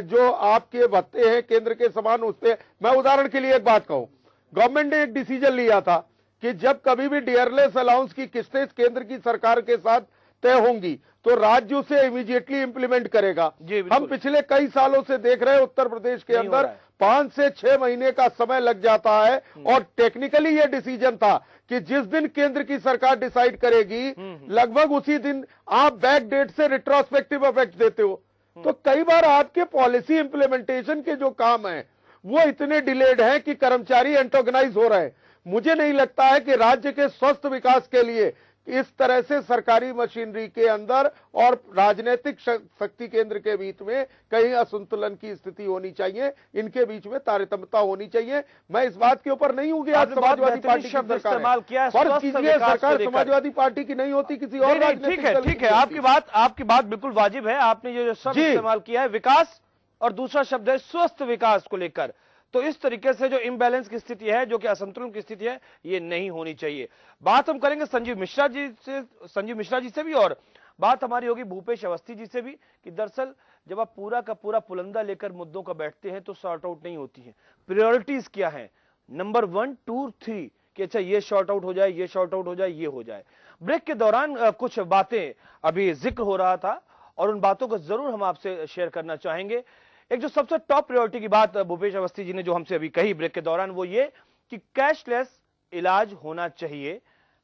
जो आपके भत्ते हैं केंद्र के समान, उस पे मैं उदाहरण के लिए एक बात कहूं, गवर्नमेंट ने एक डिसीजन लिया था कि जब कभी भी डियरलेस अलाउंस की किस्तें केंद्र की सरकार के साथ तय होंगी तो राज्य उसे इमीडिएटली इंप्लीमेंट करेगा। हम पिछले कई सालों से देख रहे हैं उत्तर प्रदेश के अंदर 5 से 6 महीने का समय लग जाता है और टेक्निकली यह डिसीजन था कि जिस दिन केंद्र की सरकार डिसाइड करेगी लगभग उसी दिन आप बैक डेट से रिट्रोस्पेक्टिव इफेक्ट देते हो। तो कई बार आपके पॉलिसी इंप्लीमेंटेशन के जो काम है वो इतने डिलेड हैं कि कर्मचारी एंटोगनाइज हो रहे हैं। मुझे नहीं लगता है कि राज्य के स्वस्थ विकास के लिए इस तरह से सरकारी मशीनरी के अंदर और राजनीतिक शक्ति केंद्र के बीच में कहीं असंतुलन की स्थिति होनी चाहिए, इनके बीच में तारतम्यता होनी चाहिए। मैं इस बात के ऊपर नहीं हूं कि आज समाजवादी पार्टी की सरकार है, फर्ज कीजिए सरकार समाजवादी पार्टी की नहीं होती किसी और। ठीक है, आपकी बात बिल्कुल वाजिब है, आपने जो शब्द इस्तेमाल किया है विकास, और दूसरा शब्द है स्वस्थ विकास को लेकर। तो इस तरीके से जो इम्बैलेंस की स्थिति है, जो कि असंतुलन की स्थिति है, ये नहीं होनी चाहिए। बात हम करेंगे संजीव मिश्रा जी से भी, और बात हमारी होगी भूपेश अवस्थी जी से भी, कि दरअसल जब आप पूरा का पूरा पुलंदा लेकर मुद्दों का बैठते हैं तो सॉर्ट आउट नहीं होती है। प्रायोरिटीज क्या है, नंबर 1, 2, 3, कि अच्छा ये शॉर्ट आउट हो जाए, ये शॉर्ट आउट हो जाए, ये हो जाए। ब्रेक के दौरान कुछ बातें अभी जिक्र हो रहा था और उन बातों को जरूर हम आपसे शेयर करना चाहेंगे। एक जो सबसे टॉप प्रायोरिटी की बात भूपेश अवस्थी जी ने जो हमसे अभी कही ब्रेक के दौरान, वो ये कि कैशलेस इलाज होना चाहिए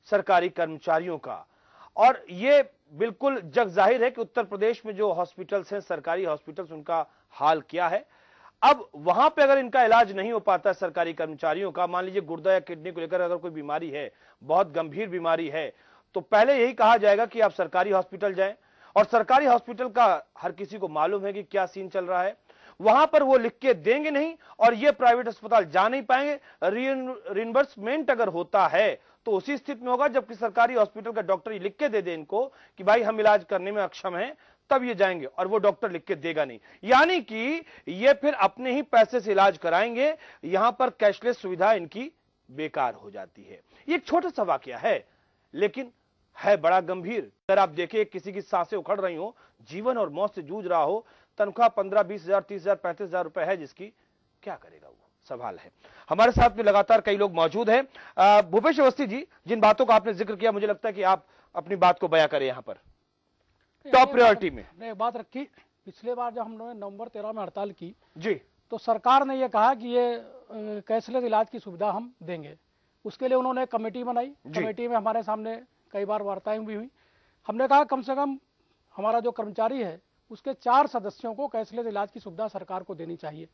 सरकारी कर्मचारियों का। और ये बिल्कुल जग जाहिर है कि उत्तर प्रदेश में जो हॉस्पिटल्स हैं, सरकारी हॉस्पिटल्स, उनका हाल क्या है। अब वहां पे अगर इनका इलाज नहीं हो पाता है सरकारी कर्मचारियों का, मान लीजिए गुर्दा या किडनी को लेकर अगर कोई बीमारी है, बहुत गंभीर बीमारी है, तो पहले यही कहा जाएगा कि आप सरकारी हॉस्पिटल जाएं। और सरकारी हॉस्पिटल का हर किसी को मालूम है कि क्या सीन चल रहा है, वहां पर वो लिख के देंगे नहीं और ये प्राइवेट अस्पताल जा नहीं पाएंगे। रिइंबर्समेंट अगर होता है तो उसी स्थिति में होगा जबकि सरकारी हॉस्पिटल का डॉक्टर ये लिख के दे दे इनको कि भाई हम इलाज करने में अक्षम हैं, तब ये जाएंगे, और वो डॉक्टर लिख के देगा नहीं। यानी कि ये फिर अपने ही पैसे से इलाज कराएंगे। यहां पर कैशलेस सुविधा इनकी बेकार हो जाती है। ये एक छोटा सा वाकया है, लेकिन है बड़ा गंभीर। अगर आप देखिए किसी की सांसें उखड़ रही हो, जीवन और मौत से जूझ रहा हो, तनख्वाह 15, 20 हजार, 30 हजार, 35 हजार रुपए है जिसकी, क्या करेगा वो, सवाल है। हमारे साथ में लगातार कई लोग मौजूद हैं। भूपेश अवस्थी जी, जिन बातों का आपने जिक्र किया, मुझे लगता है कि आप अपनी बात को बयां करें। यहां पर टॉप प्रायोरिटी में हमने एक बात रखी, पिछले बार जब हम लोगों ने नवंबर 13 में हड़ताल की जी, तो सरकार ने यह कहा कि ये कैशलेस इलाज की सुविधा हम देंगे। उसके लिए उन्होंने कमेटी बनाई। कमेटी में हमारे सामने कई बार वार्ताएं भी हुई। हमने कहा कम से कम हमारा जो कर्मचारी है उसके 4 सदस्यों को कैशलेस इलाज की सुविधा सरकार को देनी चाहिए।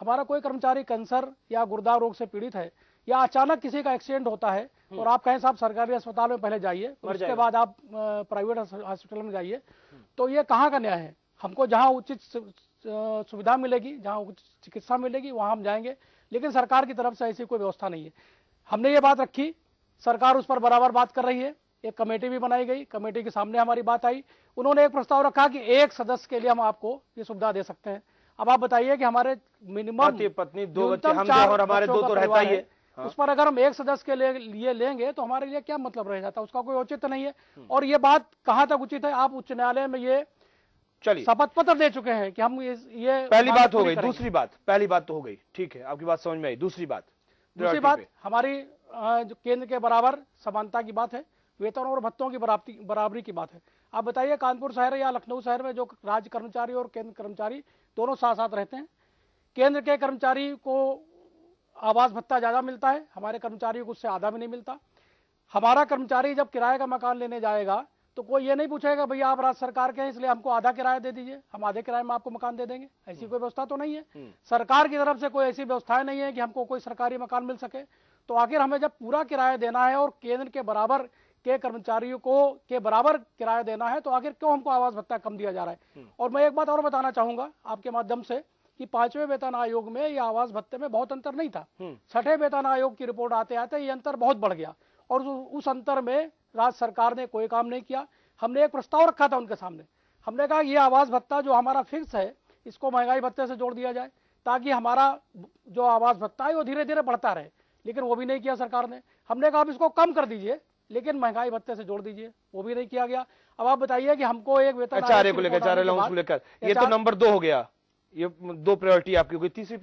हमारा कोई कर्मचारी कैंसर या गुर्दा रोग से पीड़ित है, या अचानक किसी का एक्सीडेंट होता है और आप कहें साहब सरकारी अस्पताल में पहले जाइए, उसके बाद आप प्राइवेट हॉस्पिटल में जाइए, तो ये कहाँ का न्याय है। हमको जहाँ उचित सुविधा मिलेगी, जहाँ उचित चिकित्सा मिलेगी, वहाँ हम जाएंगे, लेकिन सरकार की तरफ से ऐसी कोई व्यवस्था नहीं है। हमने ये बात रखी, सरकार उस पर बराबर बात कर रही है। एक कमेटी भी बनाई गई, कमेटी के सामने हमारी बात आई। उन्होंने एक प्रस्ताव रखा कि एक सदस्य के लिए हम आपको ये सुविधा दे सकते हैं। अब आप बताइए कि हमारे मिनिमम पति पत्नी 2 बच्चे, हम 2 और हमारे 2 तो रहता ही है, उस पर अगर हम एक सदस्य के लिए लेंगे तो हमारे लिए क्या मतलब रह जाता है, उसका कोई औचित्य नहीं है। और ये बात कहां तक उचित है, आप उच्च न्यायालय में ये चलिए शपथ पत्र दे चुके हैं कि हम ये पहली बात हो गई। दूसरी बात, पहली बात तो हो गई, ठीक है, आपकी बात समझ में आई। दूसरी बात हमारी जो केंद्र के बराबर समानता की बात है, वेतन और भत्तों की बराबरी की बात है। आप बताइए कानपुर शहर या लखनऊ शहर में जो राज्य कर्मचारी और केंद्र कर्मचारी दोनों साथ साथ रहते हैं, केंद्र के कर्मचारी को आवास भत्ता ज्यादा मिलता है, हमारे कर्मचारियों को उससे आधा भी नहीं मिलता। हमारा कर्मचारी जब किराए का मकान लेने जाएगा तो कोई ये नहीं पूछेगा भैया आप राज्य सरकार के हैं इसलिए हमको आधा किराया दे दीजिए, हम आधे किराए में आपको मकान दे देंगे। ऐसी कोई व्यवस्था तो नहीं है। सरकार की तरफ से कोई ऐसी व्यवस्थाएं नहीं है कि हमको कोई सरकारी मकान मिल सके। तो आखिर हमें जब पूरा किराया देना है और केंद्र के बराबर के कर्मचारियों को के बराबर किराया देना है, तो आखिर क्यों हमको आवास भत्ता कम दिया जा रहा है। और मैं एक बात और बताना चाहूंगा आपके माध्यम से कि 5वें वेतन आयोग में या आवास भत्ते में बहुत अंतर नहीं था। 6ठे वेतन आयोग की रिपोर्ट आते आते ये अंतर बहुत बढ़ गया और उस अंतर में राज्य सरकार ने कोई काम नहीं किया। हमने एक प्रस्ताव रखा था उनके सामने, हमने कहा ये आवास भत्ता जो हमारा फिक्स है इसको महंगाई भत्ते से जोड़ दिया जाए ताकि हमारा जो आवास भत्ता है वो धीरे धीरे बढ़ता रहे, लेकिन वो भी नहीं किया सरकार ने। हमने कहा आप इसको कम कर दीजिए लेकिन महंगाई भत्ते से जोड़ दीजिए, वो भी नहीं किया गया। अब आप बताइए कि हमको एक वेतन चारे को लेकर ये तो नंबर 2 हो गया, ये 2 प्रायोरिटी आपकी होगी। तीसरी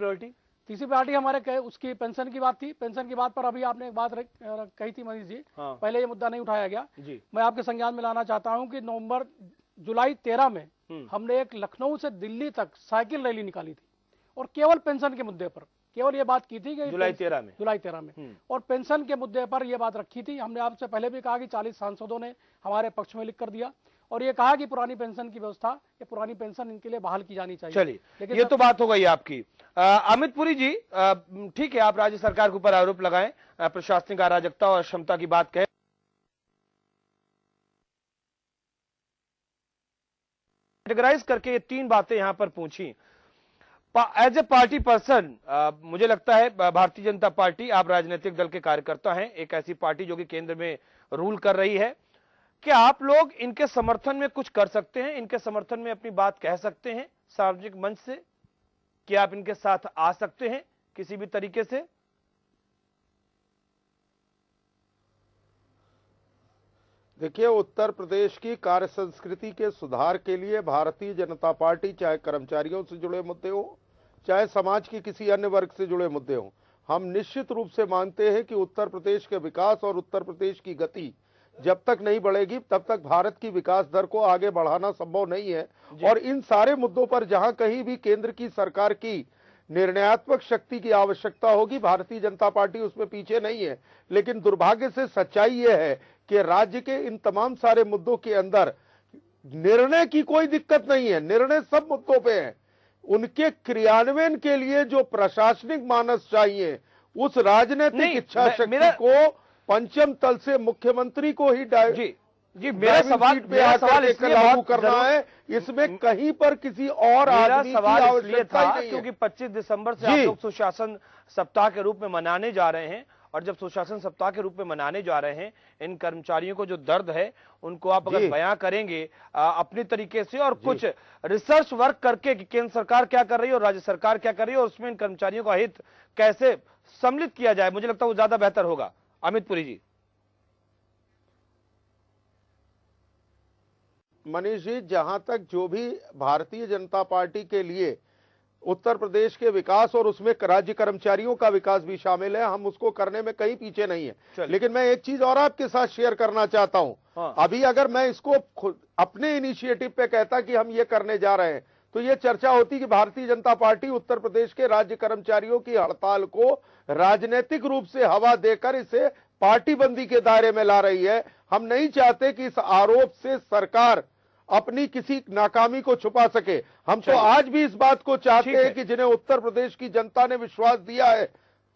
प्रायोरिटी हमारे उसकी पेंशन की बात थी। पेंशन की बात पर अभी आपने एक बात कही थी मनीष जी, पहले ये मुद्दा नहीं उठाया गया जी। मैं आपके संज्ञान में लाना चाहता हूं कि जुलाई 13 में हमने एक लखनऊ से दिल्ली तक साइकिल रैली निकाली थी और केवल पेंशन के मुद्दे पर केवल ये बात की थी कि जुलाई 13 में और पेंशन के मुद्दे पर ये बात रखी थी। हमने आपसे पहले भी कहा कि 40 सांसदों ने हमारे पक्ष में लिख कर दिया और ये कहा कि पुरानी पेंशन की व्यवस्था, ये पुरानी पेंशन इनके लिए बहाल की जानी चाहिए। चलिए ये तो बात हो गई आपकी। अमित पुरी जी, ठीक है, आप राज्य सरकार के ऊपर आरोप लगाएं, प्रशासनिक अराजकता और क्षमता की बात कहें, कैटेगराइज करके ये 3 बातें यहां पर पूछी। एज ए पार्टी पर्सन, मुझे लगता है भारतीय जनता पार्टी, आप राजनीतिक दल के कार्यकर्ता हैं, एक ऐसी पार्टी जो कि केंद्र में रूल कर रही है, क्या आप लोग इनके समर्थन में कुछ कर सकते हैं, इनके समर्थन में अपनी बात कह सकते हैं सार्वजनिक मंच से? क्या आप इनके साथ आ सकते हैं किसी भी तरीके से? देखिए, उत्तर प्रदेश की कार्य संस्कृति के सुधार के लिए भारतीय जनता पार्टी चाहे कर्मचारियों से जुड़े मुद्दे हो, चाहे समाज की किसी अन्य वर्ग से जुड़े मुद्दे हो, हम निश्चित रूप से मानते हैं कि उत्तर प्रदेश के विकास और उत्तर प्रदेश की गति जब तक नहीं बढ़ेगी तब तक भारत की विकास दर को आगे बढ़ाना संभव नहीं है। और इन सारे मुद्दों पर जहां कहीं भी केंद्र की सरकार की निर्णयात्मक शक्ति की आवश्यकता होगी, भारतीय जनता पार्टी उसमें पीछे नहीं है। लेकिन दुर्भाग्य से सच्चाई यह है कि राज्य के इन तमाम सारे मुद्दों के अंदर निर्णय की कोई दिक्कत नहीं है, निर्णय सब मुद्दों पे है। उनके क्रियान्वयन के लिए जो प्रशासनिक मानस चाहिए, उस राजनीतिक इच्छा शक्ति को पंचम तल से मुख्यमंत्री को ही जी मेरा सवाल इसलिए लागू करना है, इसमें कहीं पर किसी और आदमी की आवश्यकता नहीं है। क्योंकि 25 दिसंबर से आप लोग सुशासन सप्ताह के रूप में मनाने जा रहे हैं, और जब सुशासन सप्ताह के रूप में मनाने जा रहे हैं, इन कर्मचारियों को जो दर्द है उनको आप अगर बयां करेंगे अपनी तरीके से और कुछ रिसर्च वर्क करके कि केंद्र सरकार क्या कर रही है और राज्य सरकार क्या कर रही है और उसमें इन कर्मचारियों का हित कैसे सम्मिलित किया जाए, मुझे लगता है वो ज्यादा बेहतर होगा। अमित पुरी जी। मनीष जी, जहां तक जो भी भारतीय जनता पार्टी के लिए उत्तर प्रदेश के विकास और उसमें राज्य कर्मचारियों का विकास भी शामिल है, हम उसको करने में कहीं पीछे नहीं है। लेकिन मैं एक चीज और आपके साथ शेयर करना चाहता हूं। अभी अगर मैं इसको खुद अपने इनिशिएटिव पे कहता कि हम ये करने जा रहे हैं, तो ये चर्चा होती कि भारतीय जनता पार्टी उत्तर प्रदेश के राज्य कर्मचारियों की हड़ताल को राजनीतिक रूप से हवा देकर इसे पार्टी बंदी के दायरे में ला रही है। हम नहीं चाहते कि इस आरोप से सरकार अपनी किसी नाकामी को छुपा सके। हम तो आज भी इस बात को चाहते हैं कि जिन्हें उत्तर प्रदेश की जनता ने विश्वास दिया है,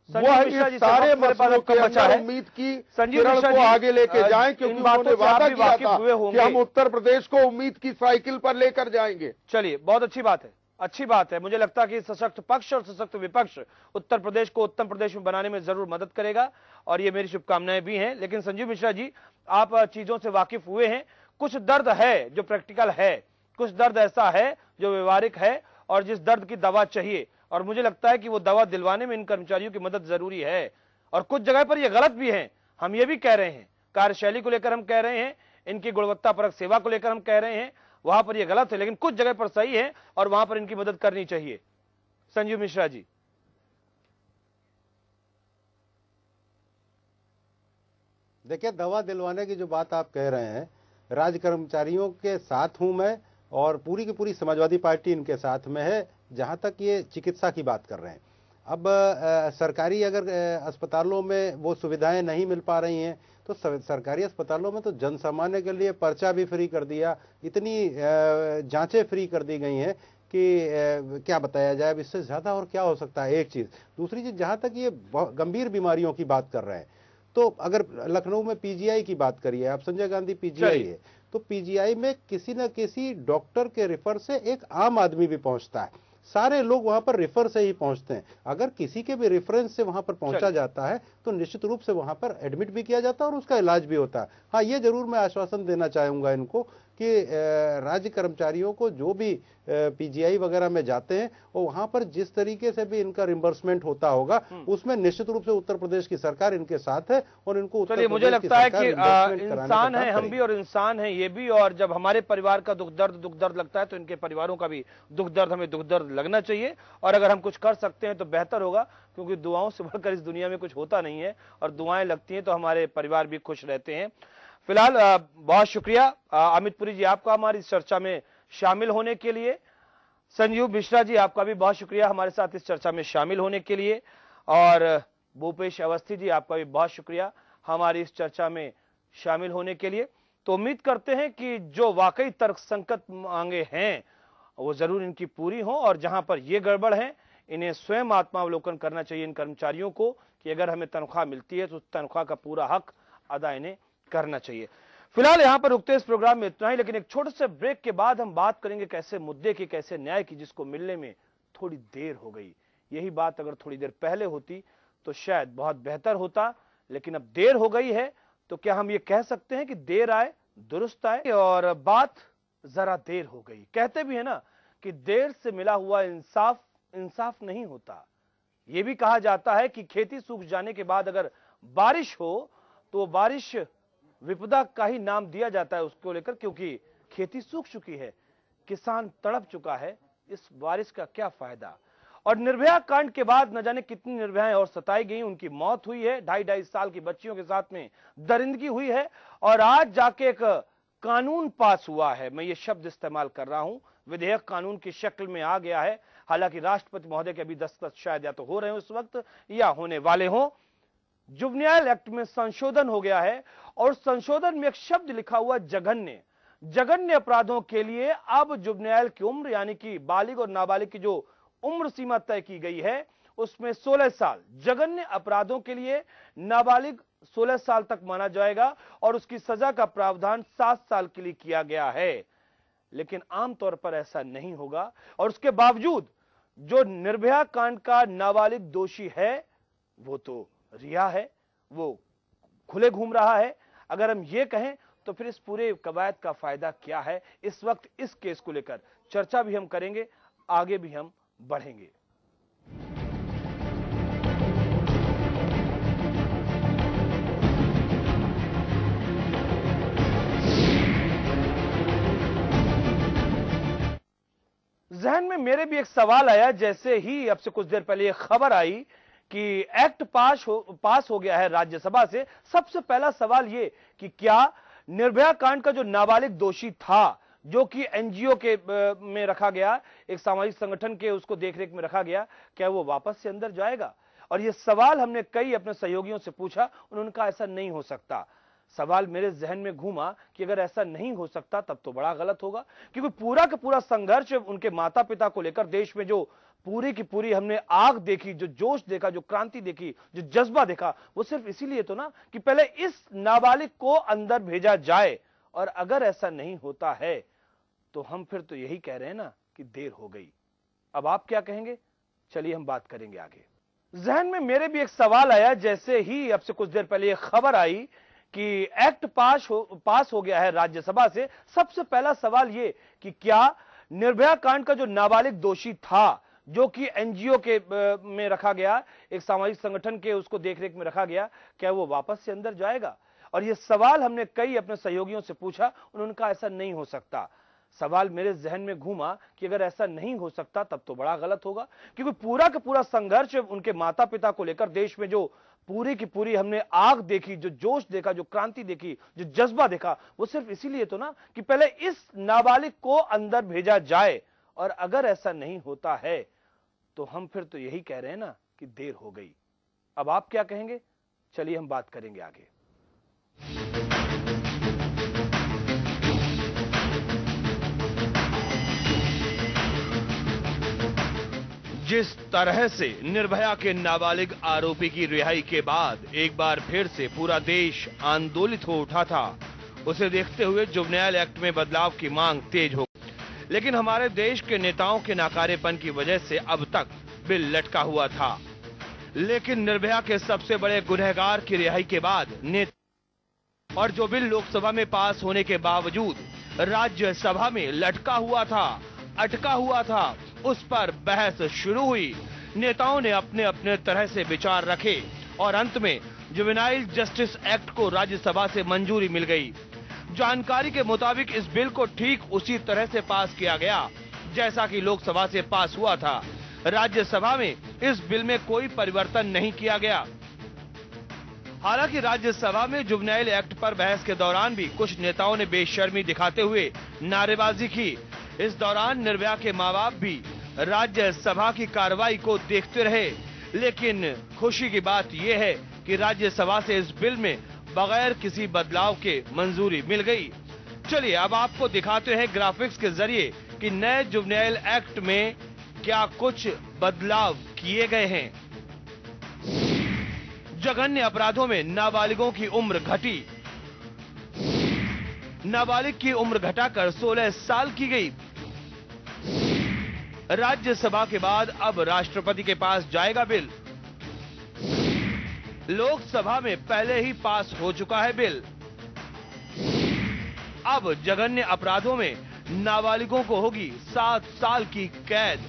वो इस सारे मसलों के अंदर उम्मीद की किरण को आगे लेके जाएं, क्योंकि उन्होंने वादा किया था कि हम उत्तर प्रदेश को उम्मीद की साइकिल पर लेकर जाएंगे। चलिए, बहुत अच्छी बात है, अच्छी बात है। मुझे लगता है कि सशक्त पक्ष और सशक्त विपक्ष उत्तर प्रदेश को उत्तम प्रदेश में बनाने में जरूर मदद करेगा, और ये मेरी शुभकामनाएं भी हैं। लेकिन संजीव मिश्रा जी, आप चीजों से वाकिफ हुए हैं, कुछ दर्द है जो प्रैक्टिकल है, कुछ दर्द ऐसा है जो व्यवहारिक है और जिस दर्द की दवा चाहिए, और मुझे लगता है कि वो दवा दिलवाने में इन कर्मचारियों की मदद जरूरी है। और कुछ जगह पर ये गलत भी है, हम ये भी कह रहे हैं, कार्यशैली को लेकर हम कह रहे हैं, इनकी गुणवत्तापरक सेवा को लेकर हम कह रहे हैं, वहां पर ये गलत है, लेकिन कुछ जगह पर सही है और वहां पर इनकी मदद करनी चाहिए। संजीव मिश्रा जी। देखिए, दवा दिलवाने की जो बात आप कह रहे हैं, राज्य कर्मचारियों के साथ हूं मैं, और पूरी की पूरी समाजवादी पार्टी इनके साथ में है। जहां तक ये चिकित्सा की बात कर रहे हैं, अब सरकारी अगर अस्पतालों में वो सुविधाएं नहीं मिल पा रही हैं, तो सरकारी अस्पतालों में तो जन सामान्य के लिए पर्चा भी फ्री कर दिया, इतनी जांचें फ्री कर दी गई हैं कि क्या बताया जाए। अब इससे ज्यादा और क्या हो सकता है। एक चीज, दूसरी चीज, जहां तक ये गंभीर बीमारियों की बात कर रहे हैं, तो अगर लखनऊ में पीजीआई की बात करिए आप, संजय गांधी पीजीआई है, तो पीजीआई में किसी न किसी डॉक्टर के रेफर से एक आम आदमी भी पहुंचता है। सारे लोग वहां पर रेफर से ही पहुंचते हैं। अगर किसी के भी रेफरेंस से वहां पर पहुंचा जाता है तो निश्चित रूप से वहां पर एडमिट भी किया जाता है और उसका इलाज भी होता है। हाँ, ये जरूर मैं आश्वासन देना चाहूंगा इनको कि राज्य कर्मचारियों को जो भी पीजीआई वगैरह में जाते हैं, और वहां पर जिस तरीके से भी इनका रिम्बर्समेंट होता होगा, उसमें निश्चित रूप से उत्तर प्रदेश की सरकार इनके साथ है और इनको चलिए, मुझे लगता है कि इंसान है हम भी और इंसान है ये भी, और जब हमारे परिवार का दुख दर्द लगता है तो इनके परिवारों का भी दुख दर्द हमें दुख दर्द लगना चाहिए। और अगर हम कुछ कर सकते हैं तो बेहतर होगा, क्योंकि दुआओं से बढ़कर इस दुनिया में कुछ होता नहीं है, और दुआएं लगती हैं तो हमारे परिवार भी खुश रहते हैं। फिलहाल बहुत शुक्रिया अमित पुरी जी आपका हमारी इस चर्चा में शामिल होने के लिए। संजीव मिश्रा जी, आपका भी बहुत शुक्रिया हमारे साथ इस चर्चा में शामिल होने के लिए। और भूपेश अवस्थी जी, आपका भी बहुत शुक्रिया हमारी इस चर्चा में शामिल होने के लिए। तो उम्मीद करते हैं कि जो वाकई तर्कसंगत मांगे हैं वो जरूर इनकी पूरी हो, और जहां पर ये गड़बड़ है इन्हें स्वयं आत्मावलोकन करना चाहिए इन कर्मचारियों को कि अगर हमें तनख्वाह मिलती है तो तनख्वाह का पूरा हक अदा इन्हें करना चाहिए। फिलहाल यहां पर रुकते इस प्रोग्राम में इतना ही, लेकिन एक छोटे से ब्रेक के बाद हम बात करेंगे कैसे मुद्दे की, कैसे न्याय की, जिसको मिलने में थोड़ी देर हो गई। यही बात अगर थोड़ी देर पहले होती तो शायद बहुत बेहतर होता, लेकिन अब देर हो गई है तो क्या हम ये कह सकते हैं कि देर आए दुरुस्त आए, और बात जरा देर हो गई। कहते भी है ना कि देर से मिला हुआ इंसाफ इंसाफ नहीं होता। यह भी कहा जाता है कि खेती सूख जाने के बाद अगर बारिश हो तो बारिश विपदा का ही नाम दिया जाता है उसको लेकर, क्योंकि खेती सूख चुकी है, किसान तड़प चुका है, इस बारिश का क्या फायदा। और निर्भया कांड के बाद न जाने कितनी निर्भयाएं और सताई गई, उनकी मौत हुई है, 2.5 साल की बच्चियों के साथ में दरिंदगी हुई है, और आज जाके एक कानून पास हुआ है। मैं ये शब्द इस्तेमाल कर रहा हूं, विधेयक कानून की शक्ल में आ गया है। हालांकि राष्ट्रपति महोदय के अभी दस्तखत शायद या तो हो रहे हो इस वक्त या होने वाले हो। जुवेनाइल एक्ट में संशोधन हो गया है और संशोधन में एक शब्द लिखा हुआ जघन्य। जघन्य अपराधों के लिए अब जुवेनाइल की उम्र यानी कि बालिग और नाबालिग की जो उम्र सीमा तय की गई है उसमें 16 साल। जघन्य अपराधों के लिए नाबालिग 16 साल तक माना जाएगा और उसकी सजा का प्रावधान 7 साल के लिए किया गया है। लेकिन आमतौर पर ऐसा नहीं होगा और उसके बावजूद जो निर्भया कांड का नाबालिग दोषी है वो तो रिहा है, वो खुले घूम रहा है। अगर हम ये कहें तो फिर इस पूरे कवायद का फायदा क्या है। इस वक्त इस केस को लेकर चर्चा भी हम करेंगे, आगे भी हम बढ़ेंगे। जहन में मेरे भी एक सवाल आया जैसे ही अब से कुछ देर पहले ये खबर आई कि एक्ट पास हो गया है राज्यसभा से। सबसे पहला सवाल ये कि क्या निर्भया कांड का जो नाबालिग दोषी था, जो कि एनजीओ के में रखा गया, एक सामाजिक संगठन के उसको देखरेख में रखा गया, क्या वो वापस से अंदर जाएगा? और ये सवाल हमने कई अपने सहयोगियों से पूछा, उन्होंने कहा ऐसा नहीं हो सकता। सवाल मेरे जहन में घूमा कि अगर ऐसा नहीं हो सकता तब तो बड़ा गलत होगा, क्योंकि पूरा का पूरा संघर्ष उनके माता पिता को लेकर देश में जो पूरी की पूरी हमने आग देखी, जो जोश देखा, जो क्रांति देखी, जो जज्बा देखा, वो सिर्फ इसीलिए तो ना कि पहले इस नाबालिग को अंदर भेजा जाए। और अगर ऐसा नहीं होता है तो हम फिर तो यही कह रहे हैं ना कि देर हो गई। अब आप क्या कहेंगे, चलिए हम बात करेंगे आगे। जहन में मेरे भी एक सवाल आया जैसे ही अब से कुछ देर पहले ये खबर आई कि एक्ट पास हो गया है राज्यसभा से। सबसे पहला सवाल ये कि क्या निर्भया कांड का जो नाबालिग दोषी था, जो कि एनजीओ के में रखा गया, एक सामाजिक संगठन के उसको देखरेख में रखा गया, क्या वो वापस से अंदर जाएगा? और ये सवाल हमने कई अपने सहयोगियों से पूछा, उन्होंने कहा ऐसा नहीं हो सकता। सवाल मेरे जहन में घूमा कि अगर ऐसा नहीं हो सकता तब तो बड़ा गलत होगा, क्योंकि पूरा का पूरा संघर्ष उनके माता पिता को लेकर देश में जो पूरी की पूरी हमने आग देखी, जो जोश देखा, जो क्रांति देखी, जो जज्बा देखा, वो सिर्फ इसीलिए तो ना कि पहले इस नाबालिग को अंदर भेजा जाए। और अगर ऐसा नहीं होता है तो हम फिर तो यही कह रहे हैं ना कि देर हो गई। अब आप क्या कहेंगे, चलिए हम बात करेंगे आगे। जिस तरह से निर्भया के नाबालिग आरोपी की रिहाई के बाद एक बार फिर से पूरा देश आंदोलित हो उठा था, उसे देखते हुए जुवेनाइल एक्ट में बदलाव की मांग तेज हो गई। लेकिन हमारे देश के नेताओं के नाकारेपन की वजह से अब तक बिल लटका हुआ था। लेकिन निर्भया के सबसे बड़े गुनहगार की रिहाई के बाद और जो बिल लोकसभा में पास होने के बावजूद राज्यसभा में लटका हुआ था, अटका हुआ था, उस पर बहस शुरू हुई। नेताओं ने अपने अपने तरह से विचार रखे और अंत में जुवेनाइल जस्टिस एक्ट को राज्यसभा से मंजूरी मिल गई। जानकारी के मुताबिक इस बिल को ठीक उसी तरह से पास किया गया जैसा कि लोकसभा से पास हुआ था। राज्यसभा में इस बिल में कोई परिवर्तन नहीं किया गया। हालांकि राज्यसभा में जुवेनाइल एक्ट पर बहस के दौरान भी कुछ नेताओं ने बेशर्मी दिखाते हुए नारेबाजी की। इस दौरान निर्भया के माँ बाप भी राज्यसभा की कार्रवाई को देखते रहे। लेकिन खुशी की बात यह है कि राज्यसभा से इस बिल में बगैर किसी बदलाव के मंजूरी मिल गई। चलिए अब आपको दिखाते हैं ग्राफिक्स के जरिए कि नए जुवेनाइल एक्ट में क्या कुछ बदलाव किए गए हैं। जघन्य अपराधों में नाबालिगों की उम्र घटी। नाबालिग की उम्र घटाकर 16 साल की गई। राज्यसभा के बाद अब राष्ट्रपति के पास जाएगा बिल। लोकसभा में पहले ही पास हो चुका है बिल। अब जघन्य अपराधों में नाबालिगों को होगी 7 साल की कैद।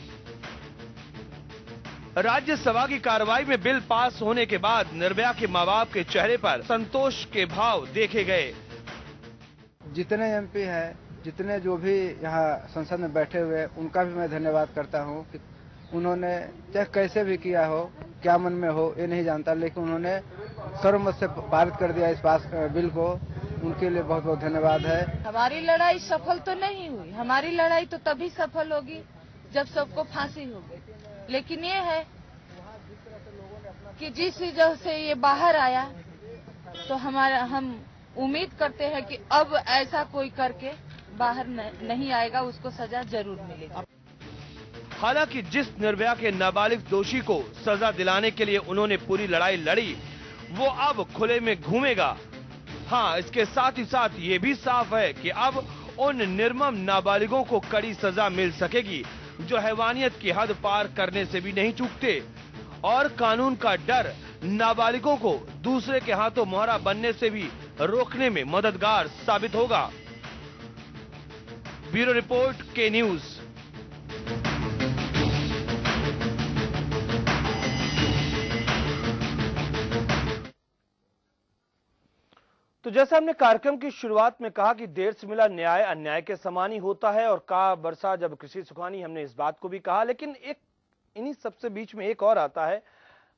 राज्यसभा की कार्रवाई में बिल पास होने के बाद निर्भया के मां बाप के चेहरे पर संतोष के भाव देखे गए। जितने एमपी हैं, जितने जो भी यहाँ संसद में बैठे हुए, उनका भी मैं धन्यवाद करता हूँ कि उन्होंने चाहे कैसे भी किया हो, क्या मन में हो ये नहीं जानता, लेकिन उन्होंने सर्वमत से पारित कर दिया इस पास बिल को। उनके लिए बहुत बहुत धन्यवाद है। हमारी लड़ाई सफल तो नहीं हुई, हमारी लड़ाई तो तभी सफल होगी जब सबको फांसी होगी। लेकिन ये है कि जिस वजह से ये बाहर आया, तो हम उम्मीद करते हैं कि अब ऐसा कोई करके बाहर नहीं आएगा, उसको सजा जरूर मिलेगी। हालांकि जिस निर्भया के नाबालिग दोषी को सजा दिलाने के लिए उन्होंने पूरी लड़ाई लड़ी, वो अब खुले में घूमेगा। हाँ, इसके साथ ही साथ ये भी साफ है कि अब उन निर्मम नाबालिगों को कड़ी सजा मिल सकेगी जो हैवानियत की हद पार करने से भी नहीं चूकते, और कानून का डर नाबालिगों को दूसरे के हाथों मोहरा बनने से भी रोकने में मददगार साबित होगा। ब्यूरो रिपोर्ट, के न्यूज। तो जैसा हमने कार्यक्रम की शुरुआत में कहा कि देर से मिला न्याय अन्याय के समान ही होता है, और का बरसा जब कृषि सुखानी, हमने इस बात को भी कहा। लेकिन एक इन्हीं सबसे बीच में एक और आता है,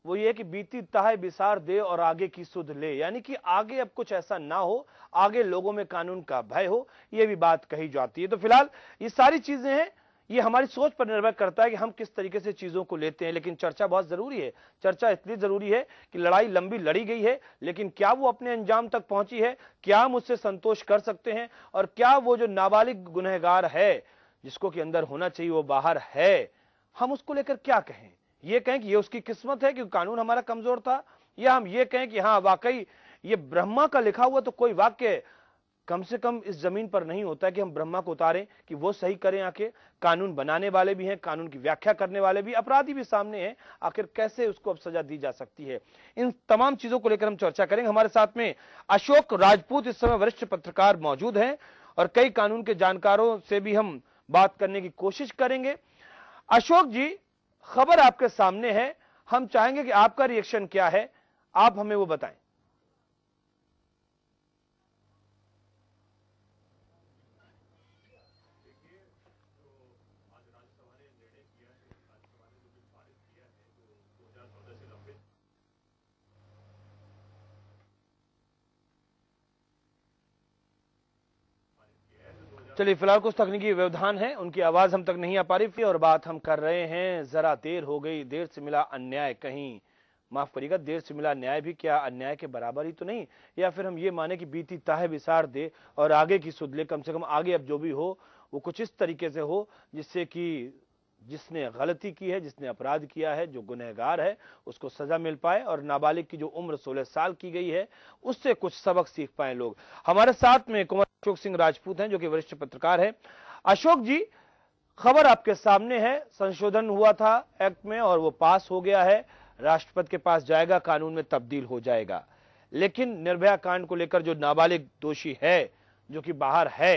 वो ये कि बीती ताहे बिसार दे और आगे की सुध ले, यानी कि आगे अब कुछ ऐसा ना हो, आगे लोगों में कानून का भय हो, ये भी बात कही जाती है। तो फिलहाल ये सारी चीजें हैं, ये हमारी सोच पर निर्भर करता है कि हम किस तरीके से चीजों को लेते हैं। लेकिन चर्चा बहुत जरूरी है। चर्चा इसलिए जरूरी है कि लड़ाई लंबी लड़ी गई है, लेकिन क्या वो अपने अंजाम तक पहुंची है? क्या हम उससे संतोष कर सकते हैं? और क्या वो जो नाबालिग गुनहगार है, जिसको कि अंदर होना चाहिए, वो बाहर है, हम उसको लेकर क्या कहें? ये कहें कि ये उसकी किस्मत है कि कानून हमारा कमजोर था, या हम ये कहें कि हाँ वाकई ये ब्रह्मा का लिखा हुआ तो कोई वाक्य कम से कम इस जमीन पर नहीं होता है कि हम ब्रह्मा को उतारें कि वो सही करें। आखिर कानून बनाने वाले भी हैं, कानून की व्याख्या करने वाले भी, अपराधी भी सामने हैं, आखिर कैसे उसको अब सजा दी जा सकती है? इन तमाम चीजों को लेकर हम चर्चा करेंगे। हमारे साथ में अशोक राजपूत इस समय वरिष्ठ पत्रकार मौजूद हैं, और कई कानून के जानकारों से भी हम बात करने की कोशिश करेंगे। अशोक जी, खबर आपके सामने है, हम चाहेंगे कि आपका रिएक्शन क्या है, आप हमें वो बताएं। चलिए, फिलहाल कुछ तकनीकी व्यवधान है, उनकी आवाज हम तक नहीं आ पा रही थी, और बात हम कर रहे हैं जरा देर हो गई, देर से मिला अन्याय, कहीं माफ करिएगा, देर से मिला न्याय भी क्या अन्याय के बराबर ही तो नहीं? या फिर हम ये माने कि बीती ताहे बिसार दे और आगे की सुध ले, कम से कम आगे अब जो भी हो वो कुछ इस तरीके से हो जिससे कि जिसने गलती की है, जिसने अपराध किया है, जो गुनहगार है, उसको सजा मिल पाए, और नाबालिग की जो उम्र 16 साल की गई है उससे कुछ सबक सीख पाए लोग। हमारे साथ में कुमार अशोक सिंह राजपूत हैं, जो कि वरिष्ठ पत्रकार है। अशोक जी, खबर आपके सामने है, संशोधन हुआ था एक्ट में और वो पास हो गया है, राष्ट्रपति के पास जाएगा, कानून में तब्दील हो जाएगा। लेकिन निर्भया कांड को लेकर जो नाबालिग दोषी है, जो कि बाहर है,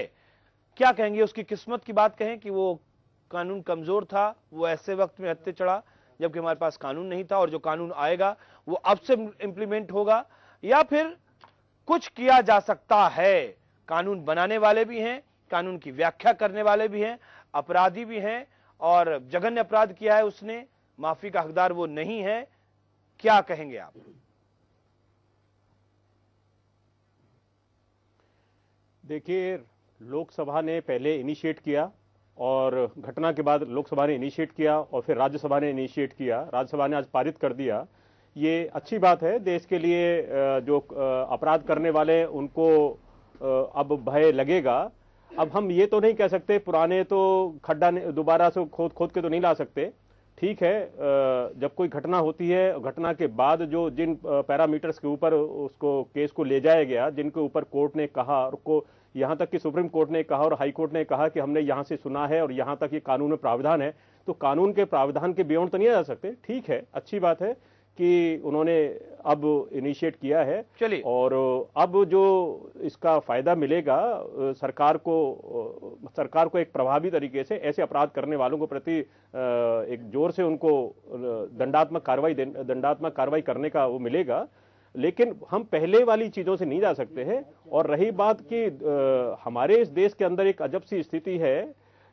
क्या कहेंगे? उसकी किस्मत की बात कहें कि वो कानून कमजोर था, वो ऐसे वक्त में हत्थे चढ़ा जबकि हमारे पास कानून नहीं था, और जो कानून आएगा वो अब से इंप्लीमेंट होगा, या फिर कुछ किया जा सकता है? कानून बनाने वाले भी हैं, कानून की व्याख्या करने वाले भी हैं, अपराधी भी हैं, और जघन्य अपराध किया है उसने, माफी का हकदार वो नहीं है। क्या कहेंगे आप? देखिए, लोकसभा ने पहले इनिशिएट किया, और घटना के बाद लोकसभा ने इनिशिएट किया, और फिर राज्यसभा ने इनिशिएट किया, राज्यसभा ने आज पारित कर दिया। ये अच्छी बात है, देश के लिए जो अपराध करने वाले उनको अब भय लगेगा। अब हम ये तो नहीं कह सकते, पुराने तो खड्डा दोबारा से खोद के तो नहीं ला सकते। ठीक है, जब कोई घटना होती है, घटना के बाद जो जिन पैरामीटर्स के ऊपर उसको केस को ले जाया गया, जिनके ऊपर कोर्ट ने कहा, और यहां तक कि सुप्रीम कोर्ट ने कहा और हाई कोर्ट ने कहा कि हमने यहां से सुना है और यहां तक ये कानून में प्रावधान है, तो कानून के प्रावधान के बियॉन्ड तो नहीं जा सकते। ठीक है, अच्छी बात है, कि उन्होंने अब इनिशिएट किया है। चलिए, और अब जो इसका फायदा मिलेगा सरकार को एक प्रभावी तरीके से ऐसे अपराध करने वालों को प्रति एक जोर से उनको दंडात्मक कार्रवाई करने का वो मिलेगा। लेकिन हम पहले वाली चीजों से नहीं जा सकते हैं। और रही बात कि हमारे इस देश के अंदर एक अजब सी स्थिति है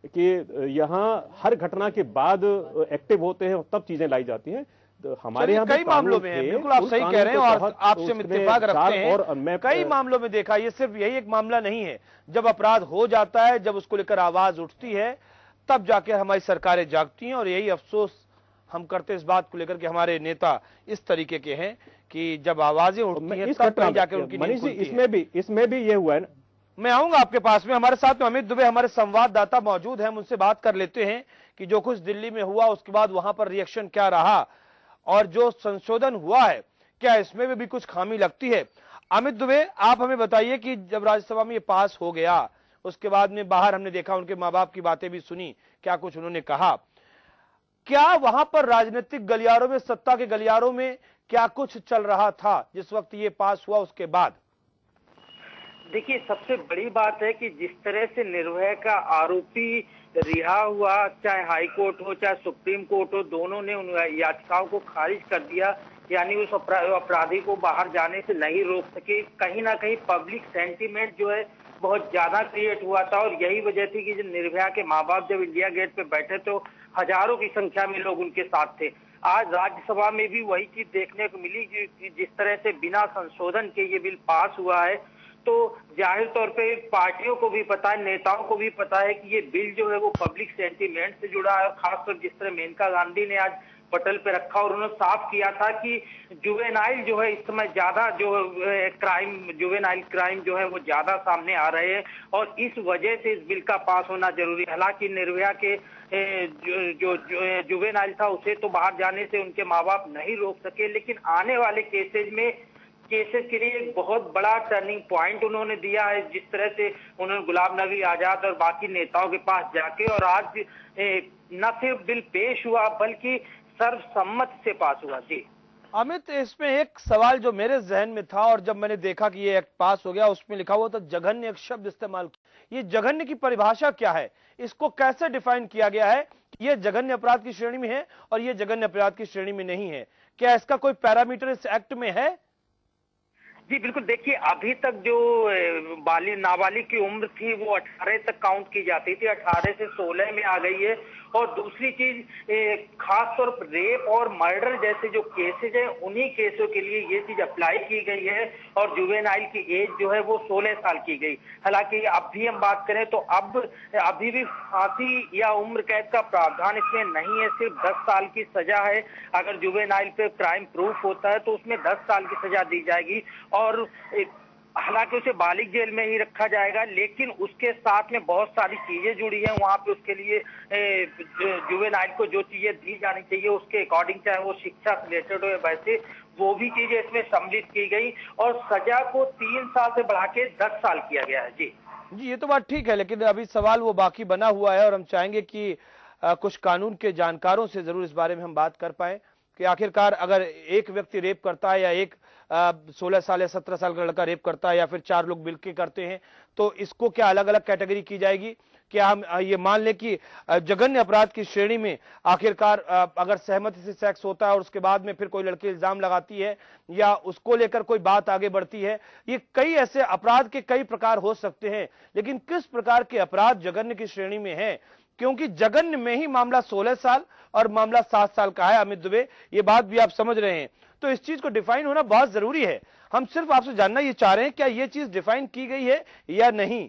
कि यहाँ हर घटना के बाद एक्टिव होते हैं, तब चीजें लाई जाती हैं। तो हमारे यहाँ कई मामलों में है, बिल्कुल आप सही कह रहे हैं और आपसे इत्तेफाक रखते हैं। और कई मामलों में देखा, ये सिर्फ यही एक मामला नहीं है। जब अपराध हो जाता है, जब उसको लेकर आवाज उठती है, तब जाके हमारी सरकारें जागती हैं। और यही अफसोस हम करते इस बात को लेकर कि हमारे नेता इस तरीके के हैं कि जब आवाजें उठती हैं तब जाके उनकी नींद खुलती है। इसमें भी ये हुआ है ना। मैं आऊंगा आपके पास में। हमारे साथ में अमित दुबे हमारे संवाददाता मौजूद हैं, हम उनसे बात कर लेते हैं कि जो कुछ दिल्ली में हुआ उसके बाद वहां पर रिएक्शन क्या रहा और जो संशोधन हुआ है क्या इसमें भी कुछ खामी लगती है। अमित दुबे, आप हमें बताइए कि जब राज्यसभा में ये पास हो गया, उसके बाद में बाहर हमने देखा, उनके माँ बाप की बातें भी सुनी, क्या कुछ उन्होंने कहा, क्या वहां पर राजनीतिक गलियारों में, सत्ता के गलियारों में क्या कुछ चल रहा था जिस वक्त ये पास हुआ उसके बाद? देखिए, सबसे बड़ी बात है कि जिस तरह से निर्भया का आरोपी रिहा हुआ, चाहे हाई कोर्ट हो चाहे सुप्रीम कोर्ट हो, दोनों ने उन याचिकाओं को खारिज कर दिया। यानी उस अपराधी को बाहर जाने से नहीं रोक सके। कहीं ना कहीं पब्लिक सेंटीमेंट जो है बहुत ज्यादा क्रिएट हुआ था और यही वजह थी कि जब निर्भया के माँ बाप जब इंडिया गेट पे बैठे तो हजारों की संख्या में लोग उनके साथ थे। आज राज्यसभा में भी वही चीज देखने को मिली कि जिस तरह से बिना संशोधन के ये बिल पास हुआ है, तो जाहिर तौर पे पार्टियों को भी पता है, नेताओं को भी पता है कि ये बिल जो है वो पब्लिक सेंटीमेंट से जुड़ा है। और खासकर जिस तरह मेनका गांधी ने आज पटल पे रखा और उन्होंने साफ किया था कि जुवेनाइल जो है इस समय ज्यादा जो जुवेनाइल क्राइम जो है वो ज्यादा सामने आ रहे हैं और इस वजह से इस बिल का पास होना जरूरी है। हालांकि निर्भया के जो जुवेनाइल था उसे तो बाहर जाने से उनके माँ बाप नहीं रोक सके, लेकिन आने वाले केसेस के लिए एक बहुत बड़ा टर्निंग पॉइंट उन्होंने दिया है। जिस तरह से उन्होंने गुलाम नबी आजाद और बाकी नेताओं के पास जाके और आज न सिर्फ बिल पेश हुआ बल्कि सर्वसम्मत से पास हुआ। जी अमित, इसमें एक सवाल जो मेरे जहन में था और जब मैंने देखा कि ये एक्ट पास हो गया, उसमें लिखा हुआ था जघन्य, एक शब्द इस्तेमाल किया। ये जघन्य की परिभाषा क्या है, इसको कैसे डिफाइन किया गया है? ये जघन्य अपराध की श्रेणी में है और ये जघन्य अपराध की श्रेणी में नहीं है, क्या इसका कोई पैरामीटर इस एक्ट में है? जी बिल्कुल, देखिए अभी तक जो नाबालिग की उम्र थी वो 18 तक काउंट की जाती थी, 18 से 16 में आ गई है। और दूसरी चीज खास तौर पर रेप और मर्डर जैसे जो केसेज हैं उन्हीं केसों के लिए ये चीज अप्लाई की गई है और जुवेनाइल की एज जो है वो 16 साल की गई। हालांकि अब भी हम बात करें तो अभी भी फांसी या उम्र कैद का प्रावधान इसमें नहीं है, सिर्फ 10 साल की सजा है। अगर जुवेनाइल पे क्राइम प्रूफ होता है तो उसमें 10 साल की सजा दी जाएगी और हालांकि उसे बालिग जेल में ही रखा जाएगा, लेकिन उसके साथ में बहुत सारी चीजें जुड़ी हैं वहां पे। उसके लिए जुवेनाइल को जो चीजें दी जानी चाहिए उसके अकॉर्डिंग, चाहे वो शिक्षा से रिलेटेड हो वैसे वो भी चीजें इसमें सम्मिलित की गई और सजा को 3 साल से बढ़ा के 10 साल किया गया है। जी ये तो बात ठीक है, लेकिन अभी सवाल वो बाकी बना हुआ है और हम चाहेंगे कि कुछ कानून के जानकारों से जरूर इस बारे में हम बात कर पाए कि आखिरकार अगर एक व्यक्ति रेप करता है या एक 16 साल या 17 साल का लड़का रेप करता है या फिर 4 लोग मिलकर करते हैं तो इसको क्या अलग अलग कैटेगरी की जाएगी? क्या हम ये मान लें कि जघन्य अपराध की श्रेणी में आखिरकार अगर सहमति से सेक्स होता है और उसके बाद में फिर कोई लड़की इल्जाम लगाती है या उसको लेकर कोई बात आगे बढ़ती है, ये कई ऐसे अपराध के कई प्रकार हो सकते हैं, लेकिन किस प्रकार के अपराध जघन्य की श्रेणी में है? क्योंकि जघन्य में ही मामला 16 साल और मामला 7 साल का है। अमित दुबे, ये बात भी आप समझ रहे हैं, तो इस चीज को डिफाइन होना बहुत जरूरी है। हम सिर्फ आपसे जानना ये चाह रहे हैं क्या ये चीज डिफाइन की गई है या नहीं?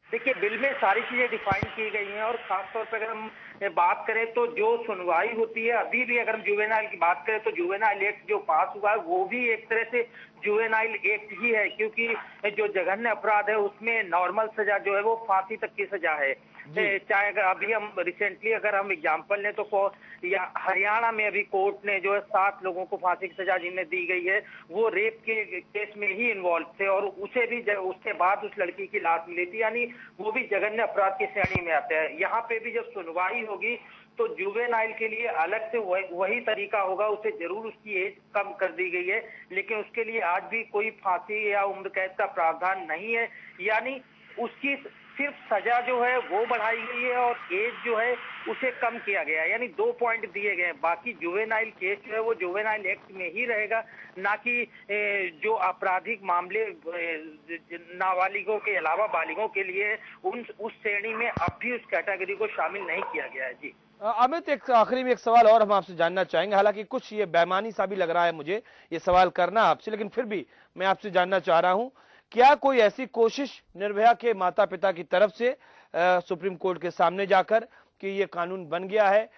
देखिए, बिल में सारी चीजें डिफाइन की गई हैं और खासतौर पर अगर हम बात करें तो जो सुनवाई होती है, अभी भी अगर हम जुवेनाइल की बात करें तो जुवेनाइल एक्ट जो पास हुआ है वो भी एक तरह से जुवेनाइल एक्ट ही है, क्योंकि जो जघन्य अपराध है उसमें नॉर्मल सजा जो है वो फांसी तक की सजा है। चाहे अभी हम रिसेंटली अगर हम एग्जांपल लें तो या हरियाणा में अभी कोर्ट ने जो है 7 लोगों को फांसी की सजा जिन्हें दी गई है वो रेप के केस में ही इन्वॉल्व थे और उसे भी उसके बाद उस लड़की की लाश मिली थी, यानी वो भी जघन्य अपराध की श्रेणी में आते हैं। यहाँ पे भी जब सुनवाई होगी तो जुवेनाइल के लिए अलग से वही तरीका होगा, उसे जरूर उसकी एज कम कर दी गई है, लेकिन उसके लिए आज भी कोई फांसी या उम्र कैद का प्रावधान नहीं है। यानी उसकी सिर्फ सजा जो है वो बढ़ाई गई है और एज जो है उसे कम किया गया है, यानी 2 पॉइंट दिए गए हैं। बाकी जुवेनाइल केस जो है वो जुवेनाइल एक्ट में ही रहेगा, ना कि जो आपराधिक मामले नाबालिगों के अलावा बालिगों के लिए उस श्रेणी में अब भी उस कैटेगरी को शामिल नहीं किया गया है। जी अमित, एक आखिरी में एक सवाल और हम आपसे जानना चाहेंगे, हालांकि कुछ ये बेईमानी सा भी लग रहा है मुझे ये सवाल करना आपसे, लेकिन फिर भी मैं आपसे जानना चाह रहा हूं, क्या कोई ऐसी कोशिश निर्भया के माता पिता की तरफ से सुप्रीम कोर्ट के सामने जाकर कि ये कानून बन गया है,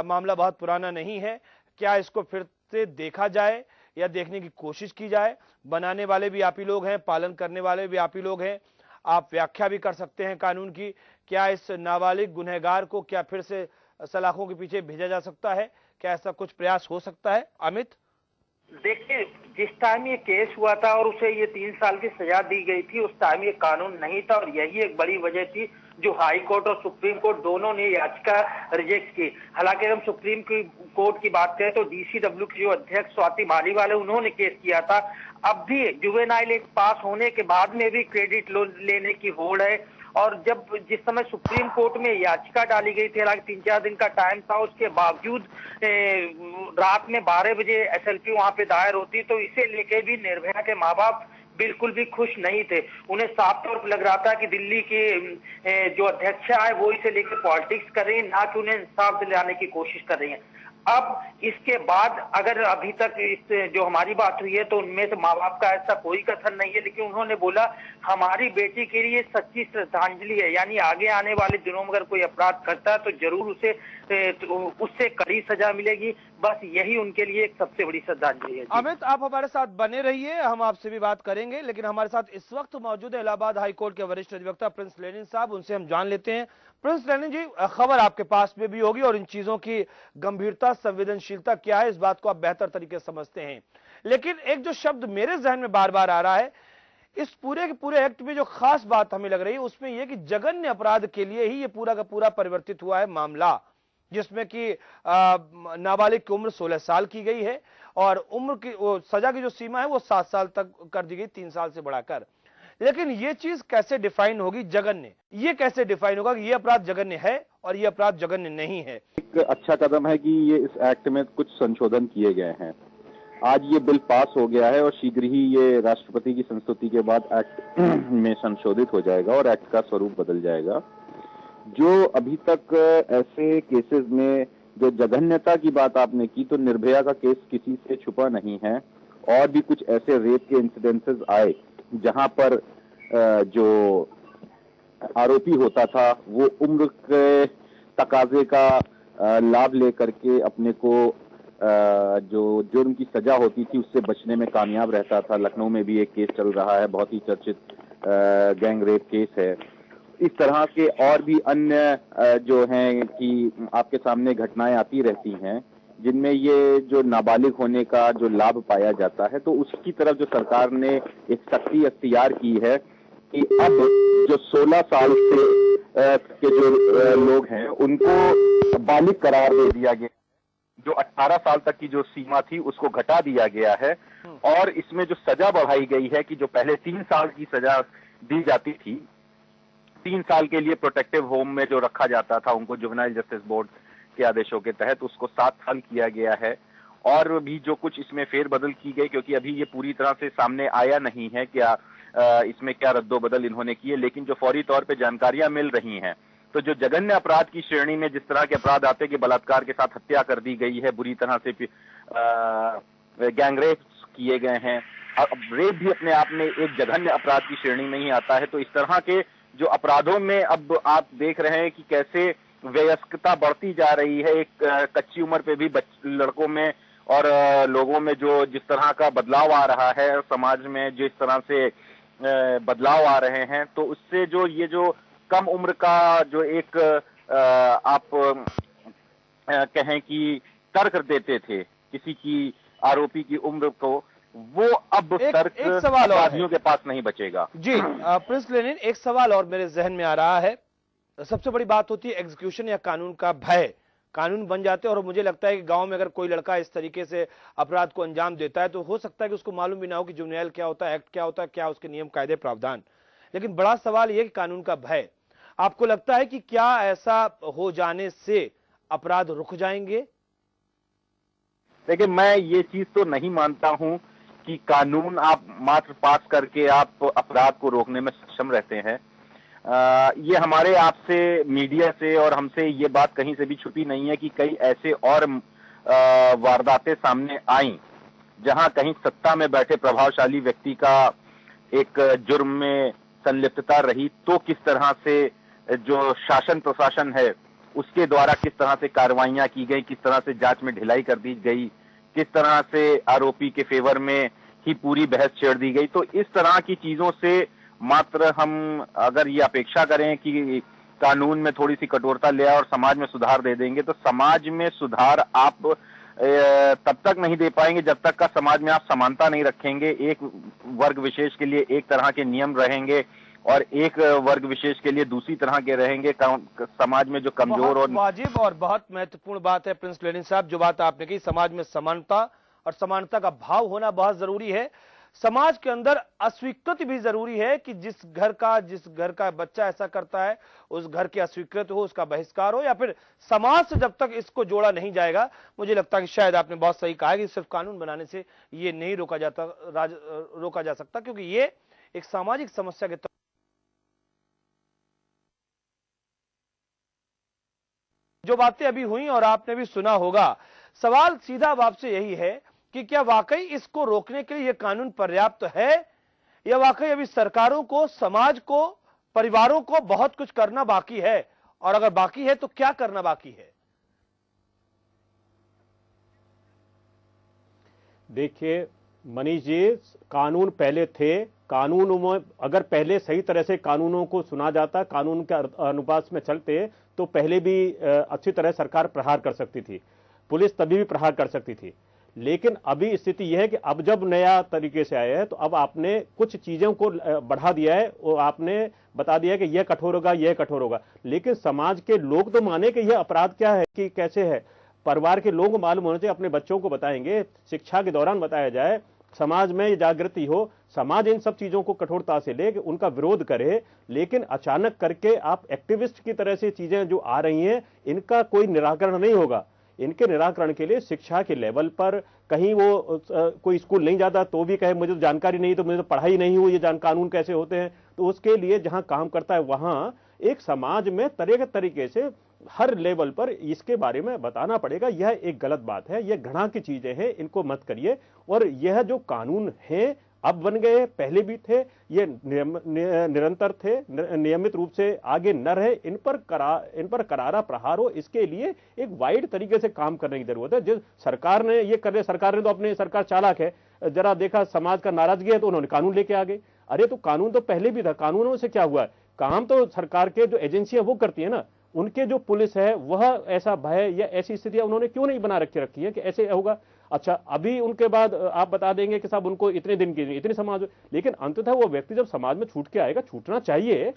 मामला बहुत पुराना नहीं है, क्या इसको फिर से देखा जाए या देखने की कोशिश की जाए? बनाने वाले भी आप ही लोग हैं, पालन करने वाले भी आप ही लोग हैं, आप व्याख्या भी कर सकते हैं कानून की। क्या इस नाबालिग गुनहगार को क्या फिर से सलाखों के पीछे भेजा जा सकता है? क्या ऐसा कुछ प्रयास हो सकता है? अमित, देखिए, जिस टाइम ये केस हुआ था और उसे ये 3 साल की सजा दी गई थी, उस टाइम ये कानून नहीं था और यही एक बड़ी वजह थी जो हाई कोर्ट और सुप्रीम कोर्ट दोनों ने याचिका रिजेक्ट की। हालांकि हम सुप्रीम कोर्ट की बात करें तो डीसीडब्ल्यू की जो अध्यक्ष स्वाति मालीवाल है उन्होंने केस किया था। अब भी जुवेनाइल एक्ट पास होने के बाद में भी क्रेडिट लोन लेने की होड़ है और जब जिस समय सुप्रीम कोर्ट में याचिका डाली गई थी, हालांकि 3-4 दिन का टाइम था, उसके बावजूद रात में 12 बजे एसएलपी वहां पे दायर होती, तो इसे लेके भी निर्भया के माँ बाप बिल्कुल भी खुश नहीं थे। उन्हें साफ तौर पर लग रहा था कि दिल्ली की जो अध्यक्षा है वो इसे लेकर पॉलिटिक्स कर रही है, ना कि उन्हें इंसाफ दिलाने की कोशिश कर रही है। अब इसके बाद अगर अभी तक इस जो हमारी बात हुई है तो उनमें से माँ बाप का ऐसा कोई कथन नहीं है, लेकिन उन्होंने बोला हमारी बेटी के लिए सच्ची श्रद्धांजलि है, यानी आगे आने वाले दिनों में अगर कोई अपराध करता है तो जरूर उससे कड़ी सजा मिलेगी। बस यही उनके लिए एक सबसे बड़ी श्रद्धांजलि है। अमित, आप हमारे साथ बने रहिए, हम आपसे भी बात करेंगे, लेकिन हमारे साथ इस वक्त मौजूद है इलाहाबाद हाईकोर्ट के वरिष्ठ अधिवक्ता प्रिंस लेनिन साहब, उनसे हम जान लेते हैं। प्रिंस लेनिन जी, खबर आपके पास में भी होगी और इन चीजों की गंभीरता, संवेदनशीलता क्या है इस बात को आप बेहतर तरीके से समझते हैं, लेकिन एक जो शब्द मेरे जहन में बार बार आ रहा है, इस पूरे के पूरे एक्ट में जो खास बात हमें लग रही है उसमें यह कि जघन्य अपराध के लिए ही ये पूरा का पूरा परिवर्तित हुआ है मामला, जिसमें कि नाबालिग की उम्र 16 साल की गई है और उम्र की सजा की जो सीमा है वो 7 साल तक कर दी गई, 3 साल से बढ़ाकर। लेकिन ये चीज कैसे डिफाइन होगी जघन्य, ये कैसे डिफाइन होगा कि ये अपराध जघन्य है और ये अपराध जघन्य नहीं है? एक अच्छा कदम है कि ये इस एक्ट में कुछ संशोधन किए गए हैं। आज ये बिल पास हो गया है और शीघ्र ही ये राष्ट्रपति की संस्तुति के बाद एक्ट में संशोधित हो जाएगा और एक्ट का स्वरूप बदल जाएगा। जो अभी तक ऐसे केसेस में जो जघन्यता की बात आपने की, तो निर्भया का केस किसी से छुपा नहीं है और भी कुछ ऐसे रेप के इंसिडेंसेस आए जहां पर जो आरोपी होता था वो उम्र के तकाजे का लाभ लेकर के अपने को जो जुर्म की सजा होती थी उससे बचने में कामयाब रहता था। लखनऊ में भी एक केस चल रहा है, बहुत ही चर्चित गैंग रेप केस है। इस तरह के और भी अन्य जो हैं कि आपके सामने घटनाएं आती रहती हैं जिनमें ये जो नाबालिग होने का जो लाभ पाया जाता है, तो उसकी तरफ जो सरकार ने एक सख्ती अख्तियार की है कि अब जो 16 साल से के जो लोग हैं उनको बालिग करार दे दिया गया, जो 18 साल तक की जो सीमा थी उसको घटा दिया गया है और इसमें जो सजा बढ़ाई गई है कि जो पहले 3 साल की सजा दी जाती थी, 3 साल के लिए प्रोटेक्टिव होम में जो रखा जाता था उनको जुवेनाइल जस्टिस बोर्ड के आदेशों के तहत, उसको 7 साल किया गया है। और भी जो कुछ इसमें फेरबदल की गई, क्योंकि अभी ये पूरी तरह से सामने आया नहीं है क्या इसमें क्या रद्दोबदल इन्होंने किए, लेकिन जो फौरी तौर पे जानकारियां मिल रही हैं, तो जो जघन्य अपराध की श्रेणी में जिस तरह के अपराध आते कि बलात्कार के साथ हत्या कर दी गई है, बुरी तरह से गैंग रेप किए गए हैं, रेप भी अपने आप में एक जघन्य अपराध की श्रेणी में ही आता है। तो इस तरह के जो अपराधों में अब आप देख रहे हैं कि कैसे वयस्कता बढ़ती जा रही है, एक कच्ची उम्र पे भी लड़कों में और लोगों में जो जिस तरह का बदलाव आ रहा है, समाज में जिस तरह से बदलाव आ रहे हैं, तो उससे जो ये जो कम उम्र का जो एक आप कहें कि तर्क देते थे किसी की आरोपी की उम्र को, वो अब तर्क अपराधियों के पास नहीं बचेगा। जी प्रिंस लेनिन, एक सवाल और मेरे जहन में आ रहा है। सबसे बड़ी बात होती है एग्जीक्यूशन या कानून का भय, कानून बन जाते हैं। और मुझे लगता है कि गांव में अगर कोई लड़का इस तरीके से अपराध को अंजाम देता है तो हो सकता है कि उसको मालूम भी ना हो कि जुवेनाइल क्या होता है, एक्ट क्या होता है, क्या उसके नियम कायदे प्रावधान। लेकिन बड़ा सवाल यह कि कानून का भय, आपको लगता है कि क्या ऐसा हो जाने से अपराध रुक जाएंगे? देखिए, मैं ये चीज तो नहीं मानता हूं कि कानून आप मात्र पास करके आप अपराध को रोकने में सक्षम रहते हैं। ये हमारे आपसे, मीडिया से और हमसे ये बात कहीं से भी छुपी नहीं है कि कई ऐसे और वारदातें सामने आई जहां कहीं सत्ता में बैठे प्रभावशाली व्यक्ति का एक जुर्म में संलिप्तता रही तो किस तरह से जो शासन प्रशासन है उसके द्वारा किस तरह से कार्रवाइयां की गई, किस तरह से जांच में ढिलाई कर दी गई, किस तरह से आरोपी के फेवर में ही पूरी बहस छेड़ दी गई। तो इस तरह की चीजों से मात्र हम अगर ये अपेक्षा करें कि कानून में थोड़ी सी कठोरता ले आए और समाज में सुधार दे देंगे, तो समाज में सुधार आप तब तक नहीं दे पाएंगे जब तक का समाज में आप समानता नहीं रखेंगे। एक वर्ग विशेष के लिए एक तरह के नियम रहेंगे और एक वर्ग विशेष के लिए दूसरी तरह के रहेंगे। समाज में जो कमजोर और वाजिब और बहुत महत्वपूर्ण बात है प्रिंस लेनिन साहब, जो बात आपने कही, समाज में समानता और समानता का भाव होना बहुत जरूरी है। समाज के अंदर अस्वीकृति भी जरूरी है कि जिस घर का बच्चा ऐसा करता है उस घर की अस्वीकृति हो, उसका बहिष्कार हो, या फिर समाज से जब तक इसको जोड़ा नहीं जाएगा, मुझे लगता है कि शायद आपने बहुत सही कहा कि सिर्फ कानून बनाने से ये नहीं रोका जा सकता, क्योंकि ये एक सामाजिक समस्या के जो बातें अभी हुई और आपने भी सुना होगा। सवाल सीधा अब आपसे यही है कि क्या वाकई इसको रोकने के लिए यह कानून पर्याप्त है, या वाकई अभी सरकारों को, समाज को, परिवारों को बहुत कुछ करना बाकी है, और अगर बाकी है तो क्या करना बाकी है? देखिए मनीष जी, कानून पहले थे, कानून में अगर पहले सही तरह से कानूनों को सुना जाता, कानून के अनुपात में चलते, तो पहले भी अच्छी तरह सरकार प्रहार कर सकती थी, पुलिस तभी भी प्रहार कर सकती थी। लेकिन अभी स्थिति यह है कि अब जब नया तरीके से आया है तो अब आपने कुछ चीजों को बढ़ा दिया है, और आपने बता दिया कि यह कठोर होगा, यह कठोर होगा। लेकिन समाज के लोग तो माने कि यह अपराध क्या है, कि कैसे है। परिवार के लोग मालूम होने चाहिए, अपने बच्चों को बताएंगे, शिक्षा के दौरान बताया जाए, समाज में जागृति हो, समाज इन सब चीजों को कठोरता से ले, उनका विरोध करे। लेकिन अचानक करके आप एक्टिविस्ट की तरह से चीजें जो आ रही हैं, इनका कोई निराकरण नहीं होगा। इनके निराकरण के लिए शिक्षा के लेवल पर कहीं वो कोई स्कूल नहीं जाता तो भी कहे मुझे तो जानकारी नहीं, तो मुझे तो पढ़ाई नहीं हुई, ये कानून कैसे होते हैं। तो उसके लिए जहां काम करता है वहां एक समाज में तरीके से हर लेवल पर इसके बारे में बताना पड़ेगा। यह एक गलत बात है, यह घृणा की चीजें हैं, इनको मत करिए। और यह जो कानून है अब बन गए, पहले भी थे, ये निरंतर थे, नियमित रूप से आगे न रहे, इन पर करारा प्रहार हो। इसके लिए एक वाइड तरीके से काम करने की जरूरत है। जिस सरकार ने ये कर, सरकार ने तो अपने, सरकार चालाक है, जरा देखा समाज का नाराजगी है तो उन्होंने कानून लेके आ गए। अरे तो कानून तो पहले भी था, कानूनों से क्या हुआ है? काम तो सरकार के जो एजेंसियां वो करती है ना, उनके जो पुलिस है वह ऐसा भय या ऐसी स्थितियां उन्होंने क्यों नहीं बना रखी है कि ऐसे होगा। अच्छा, अभी उनके बाद आप बता देंगे कि साहब उनको इतने दिन की, इतनी समाज, लेकिन अंततः वो व्यक्ति जब समाज में छूट के आएगा, छूटना चाहिए।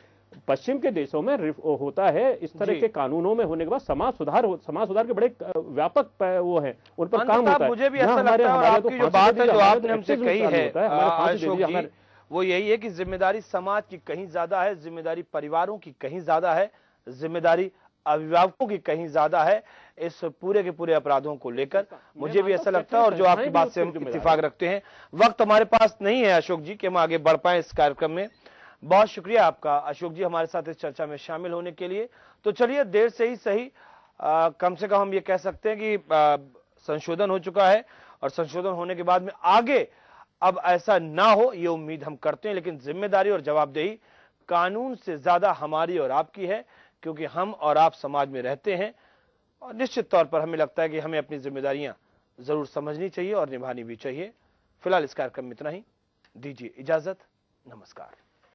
पश्चिम के देशों में होता है इस तरह के कानूनों में होने के बाद समाज सुधार के बड़े व्यापक वो है, उन पर काम होता है। मुझे भी ऐसा लगता है, और आपकी जो बात है जो आपने हमसे कही है अशोक जी, वो यही है कि जिम्मेदारी समाज की कहीं ज्यादा है, जिम्मेदारी परिवारों की कहीं ज्यादा है, जिम्मेदारी अभिभावकों की कहीं ज्यादा है इस पूरे के पूरे अपराधों को लेकर। मुझे भी ऐसा लगता है, और जो आपकी बात से हम इत्तेफाक रखते हैं। वक्त हमारे पास नहीं है अशोक जी कि हम आगे बढ़ पाए इस कार्यक्रम में। बहुत शुक्रिया आपका अशोक जी हमारे साथ इस चर्चा में शामिल होने के लिए। तो चलिए, देर से ही सही, कम से कम हम ये कह सकते हैं कि संशोधन हो चुका है, और संशोधन होने के बाद में आगे अब ऐसा ना हो ये उम्मीद हम करते हैं। लेकिन जिम्मेदारी और जवाबदेही कानून से ज्यादा हमारी और आपकी है, क्योंकि हम और आप समाज में रहते हैं, और निश्चित तौर पर हमें लगता है कि हमें अपनी जिम्मेदारियां जरूर समझनी चाहिए और निभानी भी चाहिए। फिलहाल इस कार्यक्रम में इतना ही, दीजिए इजाजत, नमस्कार।